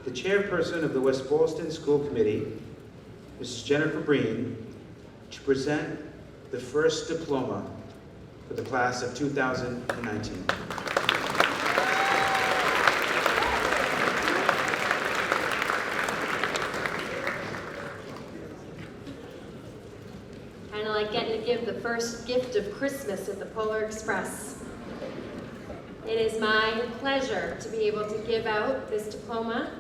the chairperson of the West Boylston School Committee, Mrs. Jennifer Breen, to present the first diploma for the class of 2019. Kind of like getting to give the first gift of Christmas at the Polar Express. It is my pleasure to be able to give out this diploma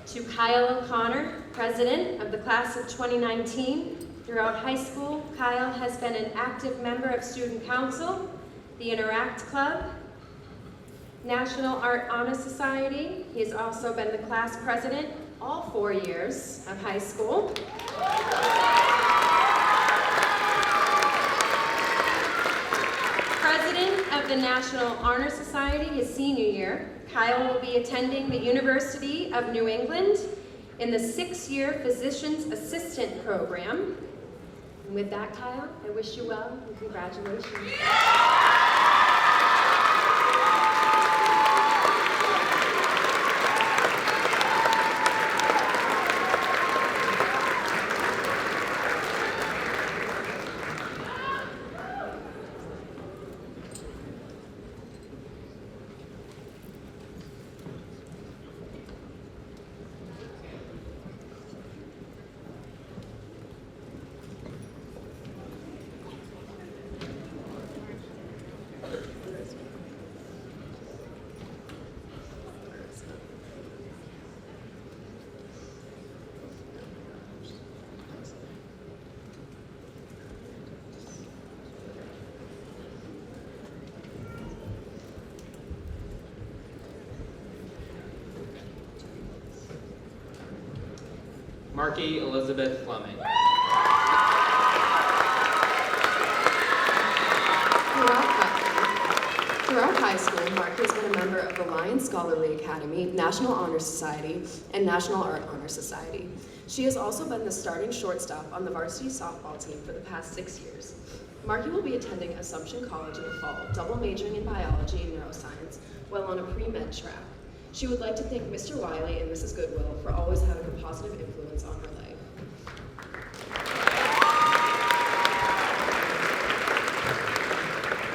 to Kyle O'Connor, president of the class of 2019. Throughout high school, Kyle has been an active member of Student Council, the Interact Club, National Art Honor Society. He has also been the class president all 4 years of high school. President of the National Honor Society his senior year, Kyle will be attending the University of New England in the 6-year Physician's Assistant Program. And with that, Kyle, I wish you well and congratulations. Marky Elizabeth Fleming. Throughout high school, Marky has been a member of the Lions Scholarly Academy, National Honor Society, and National Art Honor Society. She has also been the starting shortstop on the varsity softball team for the past 6 years. Marky will be attending Assumption College in the fall, double majoring in biology and neuroscience, while on a pre-med track. She would like to thank Mr. Wiley and Mrs. Goodwill for always having a positive influence on her life.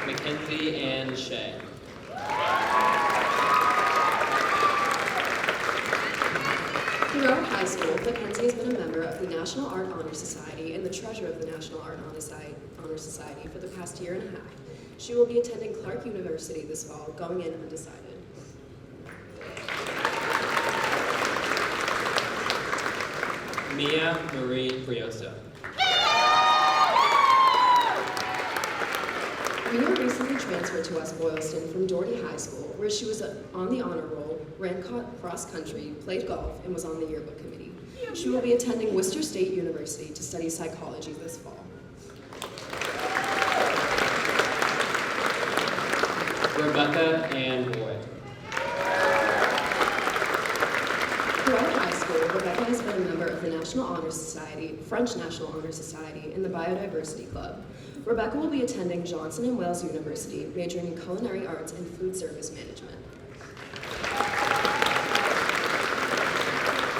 Mackenzie Ann Shea. Throughout high school, Mackenzie has been a member of the National Art Honor Society and the treasurer of the National Art Honor Society for the past year and a half. She will be attending Clark University this fall, going in undecided. Mia Marie Briosa. Mia recently transferred to West Boylston from Doherty High School, where she was on the honor roll, ran cross country, played golf, and was on the yearbook committee. She will be attending Worcester State University to study psychology this fall. Rebecca Ann Boyd. Throughout high school, Rebecca has been a member of the National Honor Society, French National Honor Society, and the Biodiversity Club. Rebecca will be attending Johnson & Wales University, majoring in culinary arts and food service management.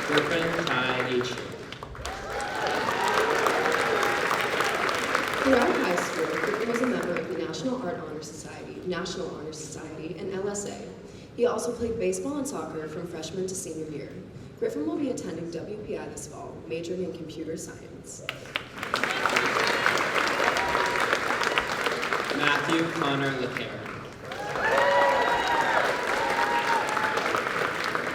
Griffin Ty H. Throughout high school, Griffin was a member of the National Art Honor Society, National Honor Society, and LSA. He also played baseball and soccer from freshman to senior year. Griffin will be attending WPI this fall, majoring in computer science. Matthew Connor LeCaron.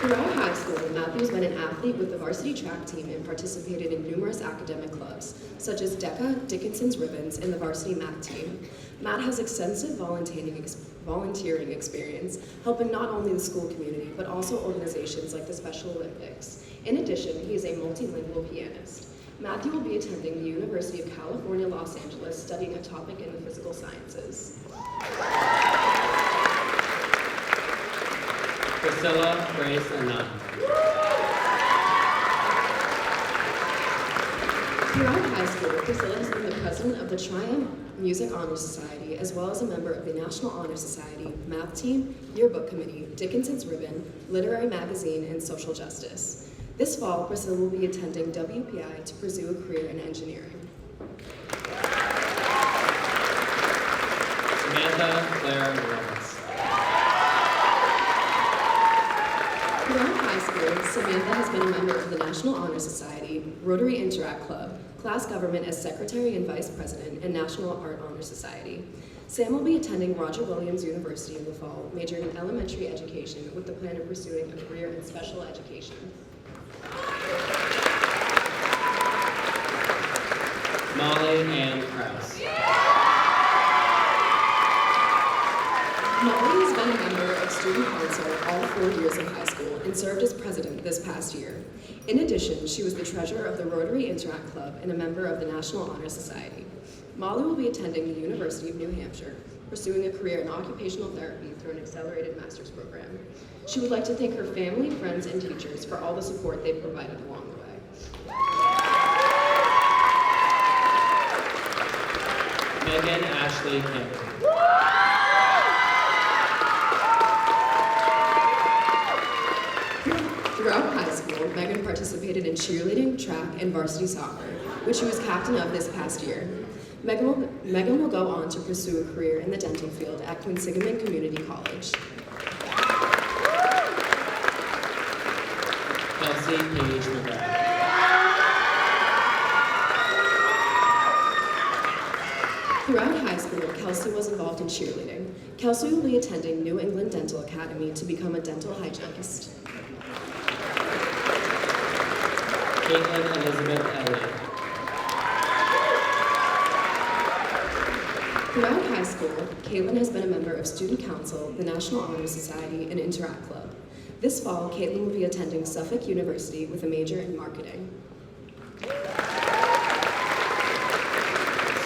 Throughout high school, Matthew's been an athlete with the varsity track team and participated in numerous academic clubs, such as DECA, Dickinson's Ribbons, and the varsity math team. Matt has extensive volunteering experience, helping not only the school community, but also organizations like the Special Olympics. In addition, he is a multilingual pianist. Matthew will be attending the University of California, Los Angeles, studying a topic in the physical sciences. Priscilla Grace Anand. Throughout high school, Priscilla has been the president of the Triumph Music Honor Society, as well as a member of the National Honor Society, Math Team, Yearbook Committee, Dickinson's Ribbon, Literary Magazine, and Social Justice. This fall, Priscilla will be attending WPI to pursue a career in engineering. Samantha Claire Lawrence. Throughout high school, Samantha has been a member of the National Honor Society, Rotary Interact Club, class government as Secretary and Vice President, and National Art Honor Society. Sam will be attending Roger Williams University in the fall, majoring in elementary education with the plan of pursuing a career in special education. Molly Ann Krause. Molly has been a member of student council all 4 years of high school and served as president this past year. In addition, she was the treasurer of the Rotary Interact Club and a member of the National Honor Society. Molly will be attending the University of New Hampshire, pursuing a career in occupational therapy through an accelerated master's program. She would like to thank her family, friends, and teachers for all the support they've provided along the way. Megan Ashley Campbell. Throughout high school, Megan participated in cheerleading, track, and varsity soccer, which she was captain of this past year. Megan will go on to pursue a career in the dental field at Quinsigamond Community College. Kelsey Paige McGrath. Throughout high school, Kelsey was involved in cheerleading. Kelsey will be attending New England Dental Academy to become a dental hygienist. Caitlin Elizabeth Elliott. Throughout high school, Caitlin has been a member of Student Council, the National Honor Society, and Interact Club. This fall, Caitlin will be attending Suffolk University with a major in marketing.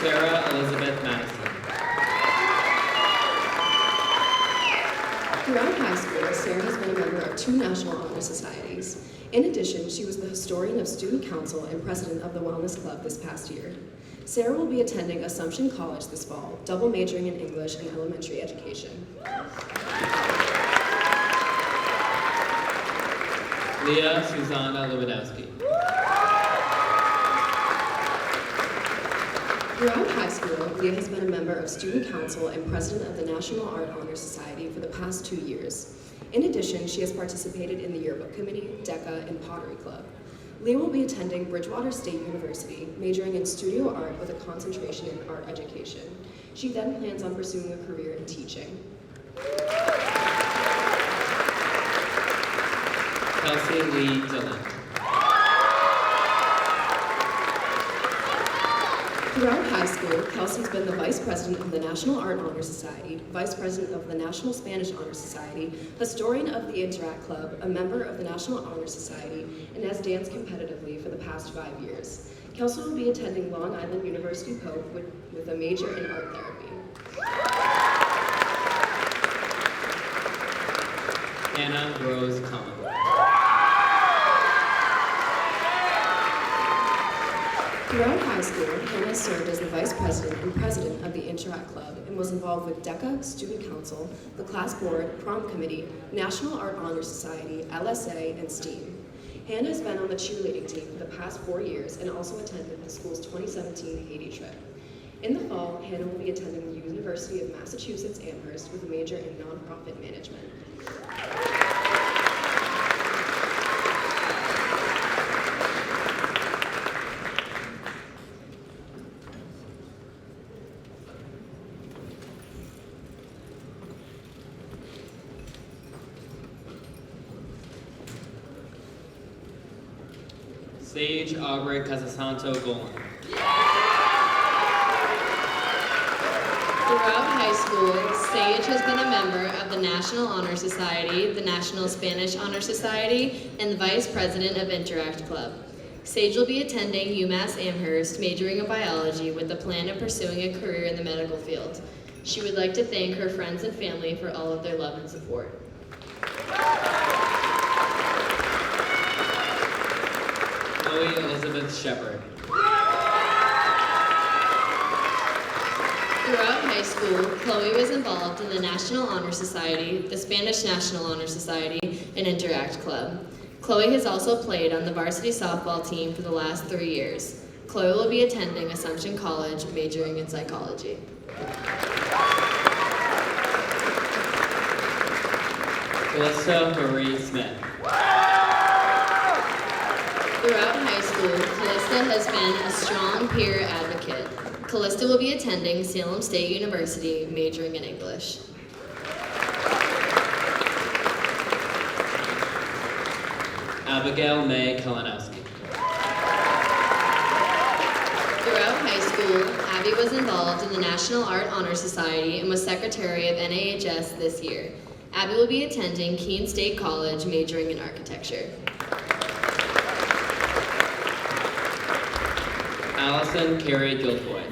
Sarah Elizabeth Madison. Throughout high school, Sarah has been a member of 2 National Honor Societies. In addition, she was the historian of Student Council and president of the Wellness Club this past year. Sarah will be attending Assumption College this fall, double majoring in English and elementary education. Leah Susanna Lewandowski. Throughout high school, Leah has been a member of Student Council and president of the National Art Honor Society for the past 2 years. In addition, she has participated in the Yearbook Committee, DECA, and Pottery Club. Leah will be attending Bridgewater State University, majoring in studio art with a concentration in art education. She then plans on pursuing a career in teaching. Kelsey Lee Dillon. Throughout high school, Kelsey's been the vice president of the National Art Honor Society, vice president of the National Spanish Honor Society, historian of the Interact Club, a member of the National Honor Society, and has danced competitively for the past 5 years. Kelsey will be attending Long Island University Pope with a major in art therapy. Hannah Rose Collins. Throughout high school, Hannah served as the vice president and president of the Interact Club and was involved with DECA, Student Council, the class board, prom committee, National Art Honor Society, LSA, and STEAM. Hannah has been on the cheerleading team for the past 4 years and also attended the school's 2017 Haiti trip. In the fall, Hannah will be attending the University of Massachusetts Amherst with a major in nonprofit management. Sage Aubrey Casasanto Golan. Throughout high school, Sage has been a member of the National Honor Society, the National Spanish Honor Society, and the vice president of Interact Club. Sage will be attending UMass Amherst, majoring in biology with the plan of pursuing a career in the medical field. She would like to thank her friends and family for all of their love and support. Chloe Elizabeth Shepard. Throughout high school, Chloe was involved in the National Honor Society, the Spanish National Honor Society, and Interact Club. Chloe has also played on the varsity softball team for the last 3 years. Chloe will be attending Assumption College, majoring in psychology. Calista Marie Smith. Throughout high school, Callista has been a strong peer advocate. Callista will be attending Salem State University, majoring in English. Abigail May Kalinowski. Throughout high school, Abby was involved in the National Art Honor Society and was secretary of NAHS this year. Abby will be attending Keene State College, majoring in architecture. Allison Carey Guilfoy.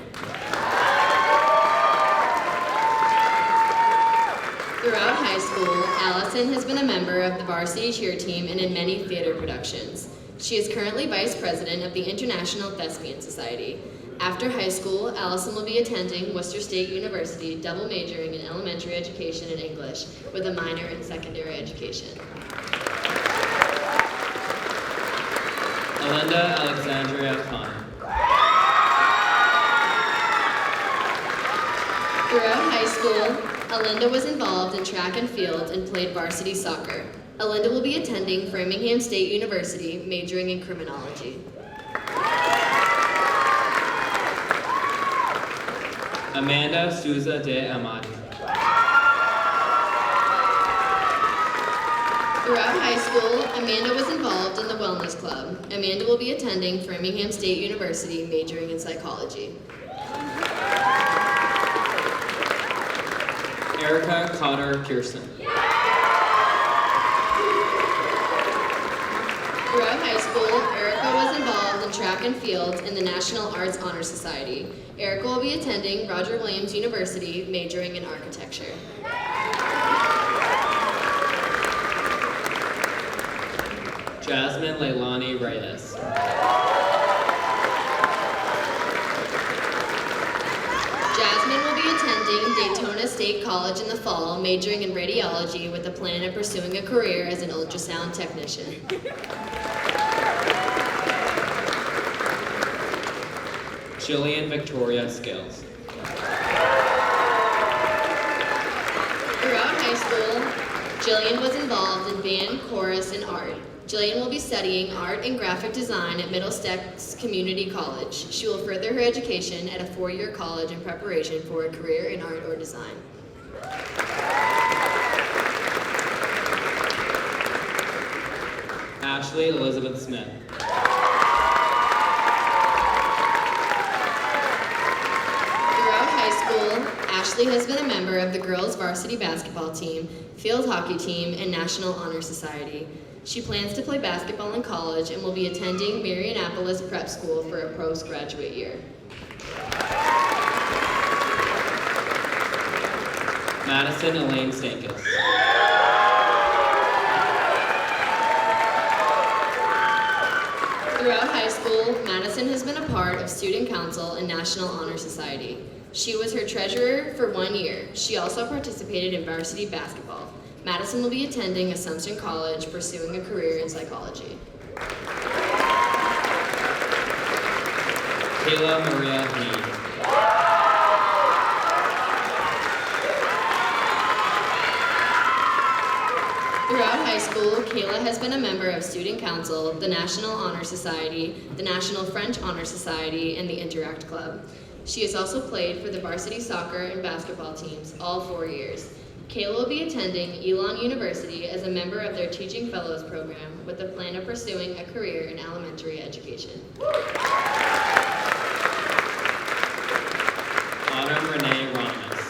Throughout high school, Allison has been a member of the varsity cheer team and in many theater productions. She is currently vice president of the International Thespian Society. After high school, Allison will be attending Worcester State University, double majoring in elementary education and English, with a minor in secondary education. Alinda Alexandria Connor. Throughout high school, Alinda was involved in track and field and played varsity soccer. Alinda will be attending Framingham State University, majoring in criminology. Amanda Souza de Amadi. Throughout high school, Amanda was involved in the Wellness Club. Amanda will be attending Framingham State University, majoring in psychology. Erica Cotter Pearson. Throughout high school, Erica was involved in track and field in the National Arts Honor Society. Erica will be attending Roger Williams University, majoring in architecture. Jasmine Leilani Reyes. Jasmine will be attending Daytona State College in the fall, majoring in radiology with a plan of pursuing a career as an ultrasound technician. Jillian Victoria Scales. Throughout high school, Jillian was involved in band, chorus, and art. Jillian will be studying art and graphic design at Middlesex Community College. She will further her education at a four-year college in preparation for a career in art or design. Ashley Elizabeth Smith. Throughout high school, Ashley has been a member of the girls' varsity basketball team, field hockey team, and National Honor Society. She plans to play basketball in college and will be attending Marianapolis Prep School for a postgraduate year. Madison Elaine Stankus. Throughout high school, Madison has been a part of Student Council and National Honor Society. She was her treasurer for 1 year. She also participated in varsity basketball. Madison will be attending Assumption College, pursuing a career in psychology. Kayla Maria Mead. Throughout high school, Kayla has been a member of Student Council, the National Honor Society, the National French Honor Society, and the Interact Club. She has also played for the varsity soccer and basketball teams all 4 years. Kayla will be attending Elon University as a member of their Teaching Fellows program with the plan of pursuing a career in elementary education. Autumn Renee Ronimus.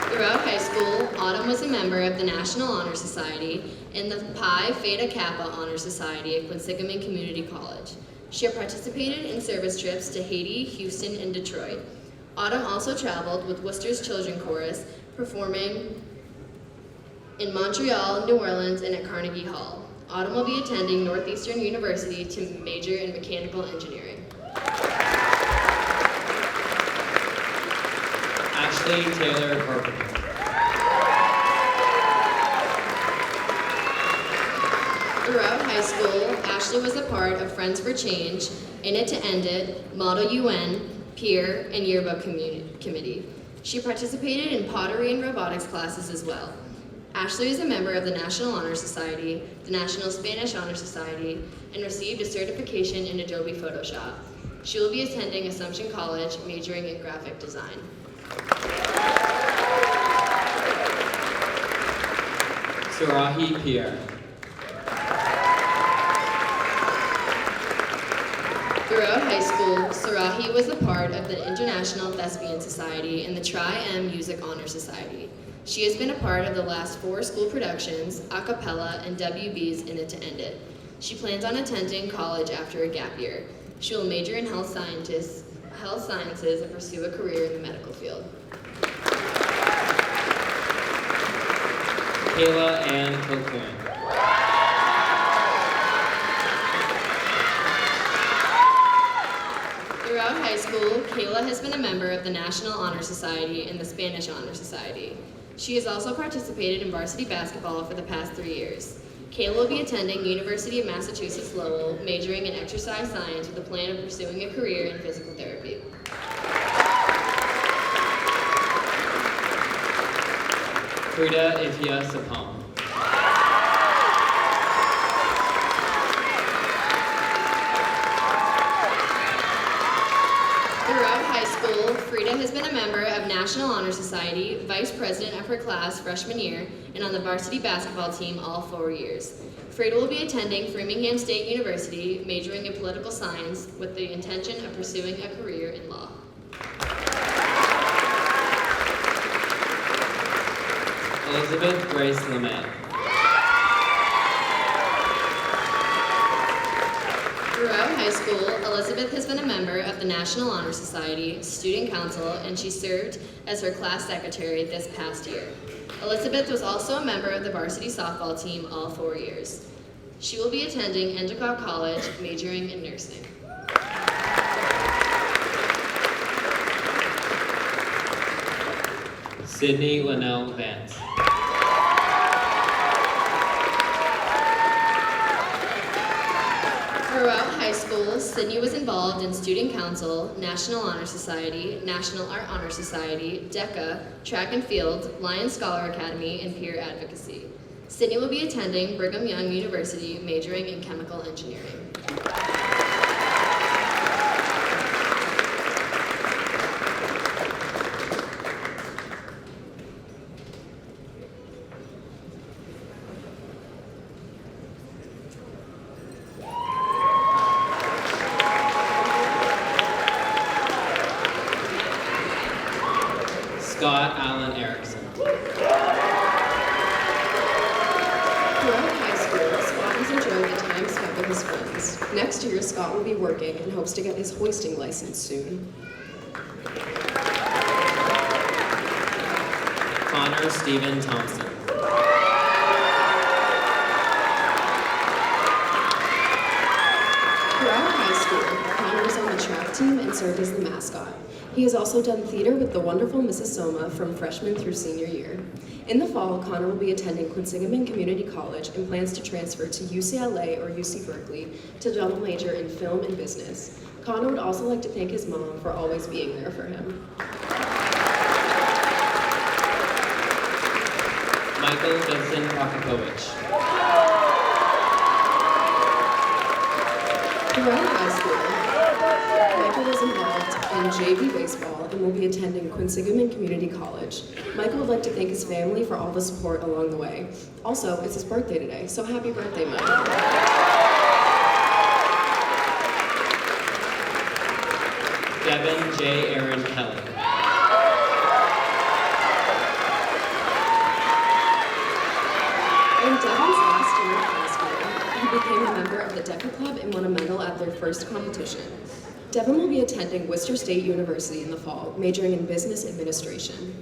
Throughout high school, Autumn was a member of the National Honor Society and the Pi Theta Kappa Honor Society at Quinsigamond Community College. She participated in service trips to Haiti, Houston, and Detroit. Autumn also traveled with Worcester's Children Chorus, performing in Montreal, New Orleans, and at Carnegie Hall. Autumn will be attending Northeastern University to major in mechanical engineering. Ashley Taylor Carpenter. Throughout high school, Ashley was a part of Friends for Change, In It to End It, Model UN, Peer, and Yearbook Committee. She participated in pottery and robotics classes as well. Ashley is a member of the National Honor Society, the National Spanish Honor Society, and received a certification in Adobe Photoshop. She will be attending Assumption College, majoring in graphic design. Sarahi Pierre. Throughout high school, Sarahi was a part of the International Thespian Society and the Tri-M Music Honor Society. She has been a part of the last 4 school productions, a cappella, and WBs In It to End It. She plans on attending college after a gap year. She will major in health sciences and pursue a career in the medical field. Kayla Ann Kilcoyne. Throughout high school, Kayla has been a member of the National Honor Society and the Spanish Honor Society. She has also participated in varsity basketball for the past 3 years. Kayla will be attending University of Massachusetts Lowell, majoring in exercise science with a plan of pursuing a career in physical therapy. Frida Ifya Sapam. Throughout high school, Frida has been a member of National Honor Society, vice president of her class freshman year, and on the varsity basketball team all 4 years. Frida will be attending Framingham State University, majoring in political science with the intention of pursuing a career in law. Elizabeth Grace Lemay. Throughout high school, Elizabeth has been a member of the National Honor Society, Student Council, and she served as her class secretary this past year. Elizabeth was also a member of the varsity softball team all 4 years. She will be attending Endicott College, majoring in nursing. Sydney Linnell Vance. Throughout high school, Sydney was involved in Student Council, National Honor Society, National Art Honor Society, DECA, Track and Field, Lions Scholar Academy, and Peer Advocacy. Sydney will be attending Brigham Young University, majoring in chemical engineering. Scott Allen Erickson. Throughout high school, Scott has enjoyed the time spent with his friends. Next year, Scott will be working and hopes to get his hoisting license soon. Connor Stephen Thompson. Throughout high school, Connor was on the track team and served as the mascot. He has also done theater with the wonderful Mrs. Soma from freshman through senior year. In the fall, Connor will be attending Quinsigamond Community College and plans to transfer to UCLA or UC Berkeley to double major in film and business. Connor would also like to thank his mom for always being there for him. Michael Vincent Prokopowicz. Throughout high school, Michael was involved in JV baseball and will be attending Quinsigamond Community College. Michael would like to thank his family for all the support along the way. Also, it's his birthday today, so happy birthday, Michael. Devin J. Aaron Kelly. In Devin's last year of high school, he became a member of the DECA Club and won a medal at their first competition. Devin will be attending Worcester State University in the fall, majoring in business administration.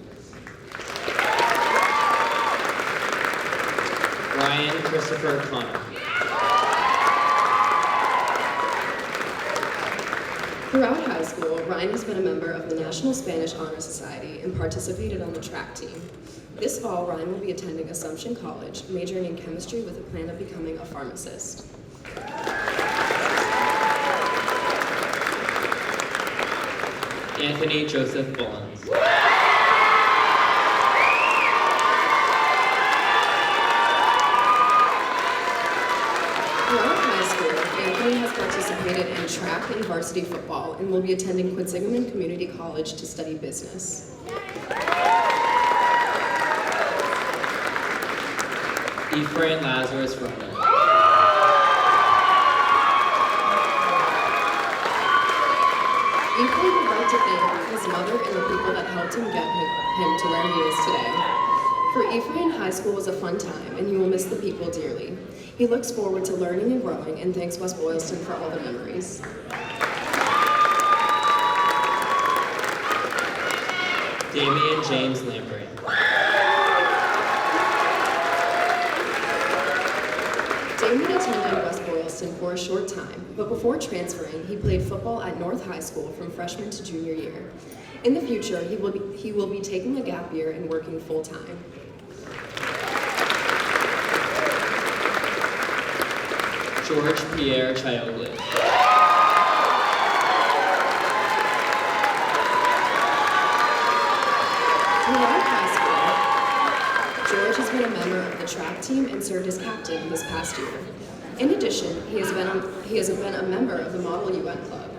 Ryan Christopher Connor. Throughout high school, Ryan has been a member of the National Spanish Honor Society and participated on the track team. This fall, Ryan will be attending Assumption College, majoring in chemistry with a plan of becoming a pharmacist. Anthony Joseph Bullens. Throughout high school, Anthony has participated in track and varsity football and will be attending Quinsigamond Community College to study business. Ephraim Lazarus Roman. to thank his mother and the people that helped him get him to where he is today. For Ephraim, high school was a fun time, and he will miss the people dearly. He looks forward to learning and growing, and thanks West Boylston for all the memories. Damian James Lamprey. Damon attended West Boylston for a short time, but before transferring, he played football at North High School from freshman to junior year. In the future, he will be taking a gap year and working full-time. George Pierre Chioglu. Throughout high school, George has been a member of the track team and served as captain this past year. In addition, he has been a member of the Model UN Club.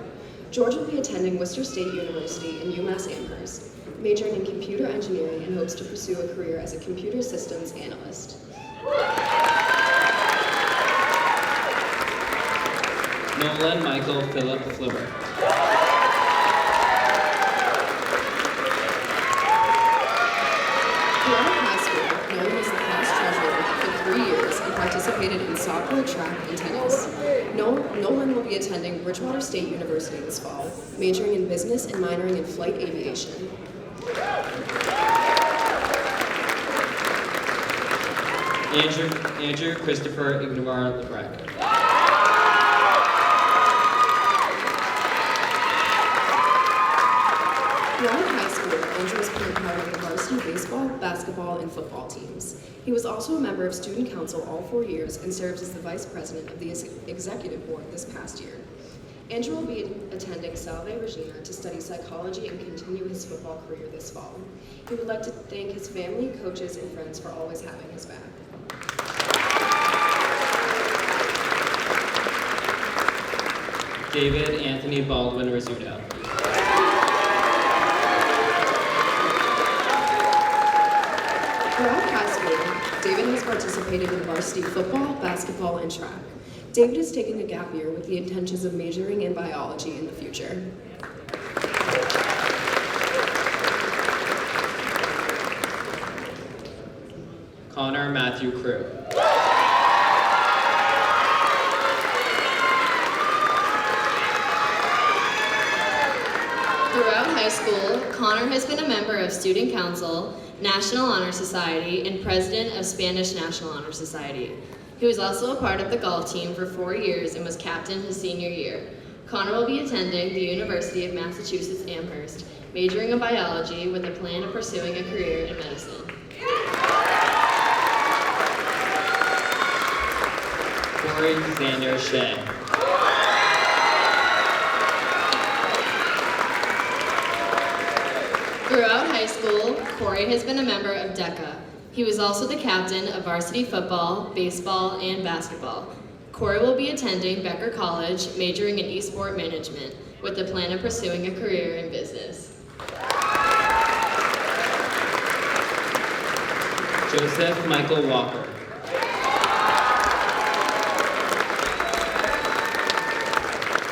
George will be attending Worcester State University and UMass Amherst, majoring in computer engineering and hopes to pursue a career as a computer systems analyst. Nolan Michael Philip Flumer. Throughout high school, Nolan was the class treasurer for 3 years and participated in soccer, track, and tennis. Nolan will be attending Bridgewater State University this fall, majoring in business and minoring in flight aviation. Andrew Christopher Ignomar Lebrecq. Throughout high school, Andrew has been part of the varsity baseball, basketball, and football teams. He was also a member of student council all 4 years and served as the vice president of the executive board this past year. Andrew will be attending Salve Regina to study psychology and continue his football career this fall. He would like to thank his family, coaches, and friends for always having his back. David Anthony Baldwin Rizzuto. Throughout high school, David has participated in varsity football, basketball, and track. David is taking a gap year with the intentions of majoring in biology in the future. Connor Matthew Crew. Throughout high school, Connor has been a member of Student Council, National Honor Society, and President of Spanish National Honor Society. He was also a part of the golf team for 4 years and was captain his senior year. Connor will be attending the University of Massachusetts Amherst, majoring in biology with a plan of pursuing a career in medicine. Corey Xander Shea. Throughout high school, Corey has been a member of DECA. He was also the captain of varsity football, baseball, and basketball. Corey will be attending Becker College, majoring in e-sport management, with the plan of pursuing a career in business. Joseph Michael Walker.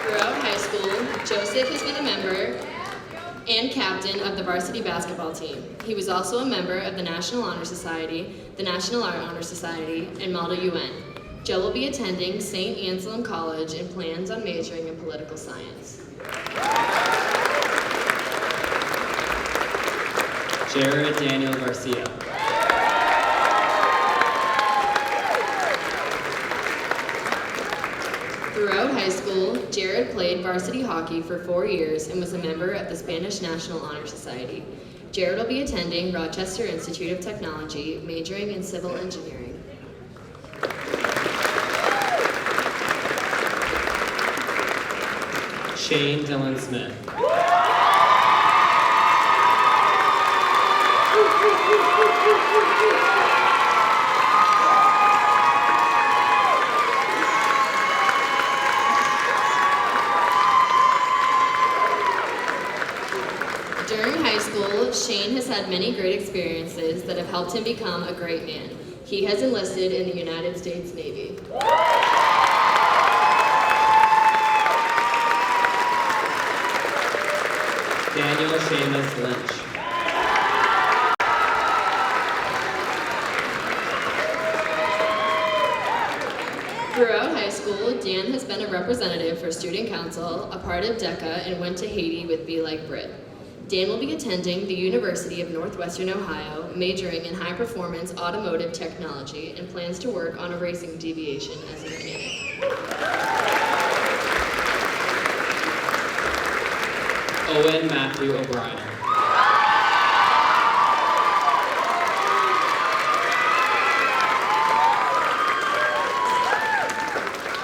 Throughout high school, Joseph has been a member and captain of the varsity basketball team. He was also a member of the National Honor Society, the National Art Honor Society, and Model UN. Joe will be attending St. Anselm College and plans on majoring in political science. Jared Daniel Garcia. Throughout high school, Jared played varsity hockey for 4 years and was a member of the Spanish National Honor Society. Jared will be attending Rochester Institute of Technology, majoring in civil engineering. Shane Dylan Smith. During high school, Shane has had many great experiences that have helped him become a great man. He has enlisted in the United States Navy. Daniel Seamus Lynch. Throughout high school, Dan has been a representative for Student Council, a part of DECA, and went to Haiti with Be Like Brit. Dan will be attending the University of Northwestern Ohio, majoring in high-performance automotive technology, and plans to work on a racing deviation as a mechanic. Owen Matthew O'Brien.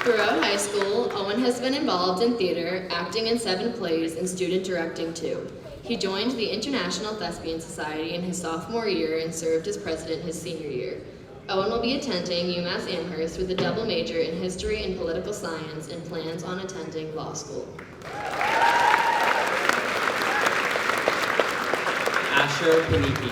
Throughout high school, Owen has been involved in theater, acting in 7 plays, and student directing 2. He joined the International Thespian Society in his sophomore year and served as president his senior year. Owen will be attending UMass Amherst with a double major in history and political science and plans on attending law school. Asher Panikian.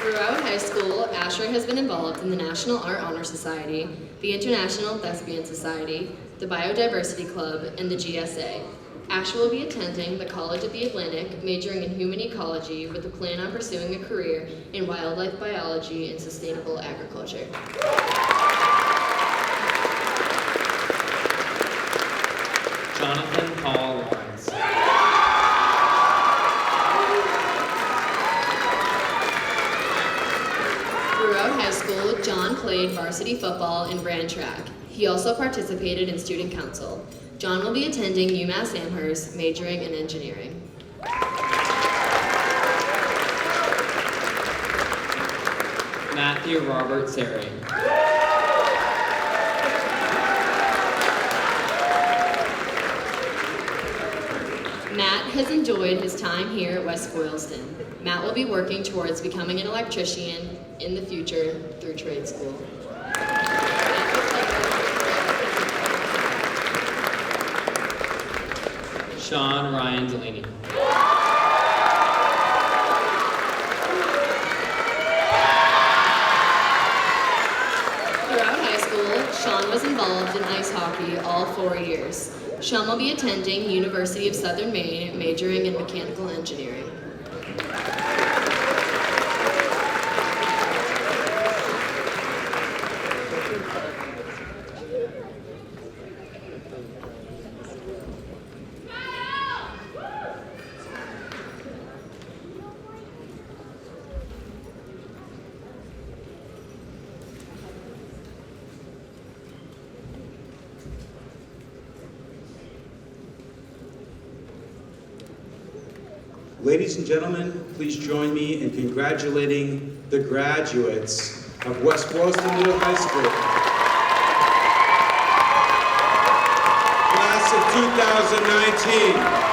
Throughout high school, Asher has been involved in the National Art Honor Society, the International Thespian Society, the Biodiversity Club, and the GSA. Asher will be attending the College of the Atlantic, majoring in human ecology with a plan on pursuing a career in wildlife biology and sustainable agriculture. Jonathan Paul Lawrence. Throughout high school, John played varsity football and ran track. He also participated in student council. John will be attending UMass Amherst, majoring in engineering. Matthew Robert Sari. Matt has enjoyed his time here at West Boylston. Matt will be working towards becoming an electrician in the future through trade school. Sean Ryan Delaney. Throughout high school, Sean was involved in ice hockey all 4 years. Sean will be attending University of Southern Maine, majoring in mechanical engineering. Ladies and gentlemen, please join me in congratulating the graduates of West Boylston Middle High School. Class of 2019.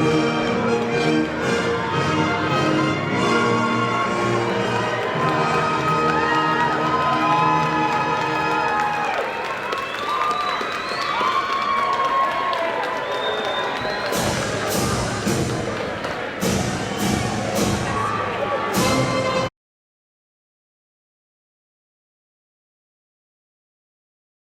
We'll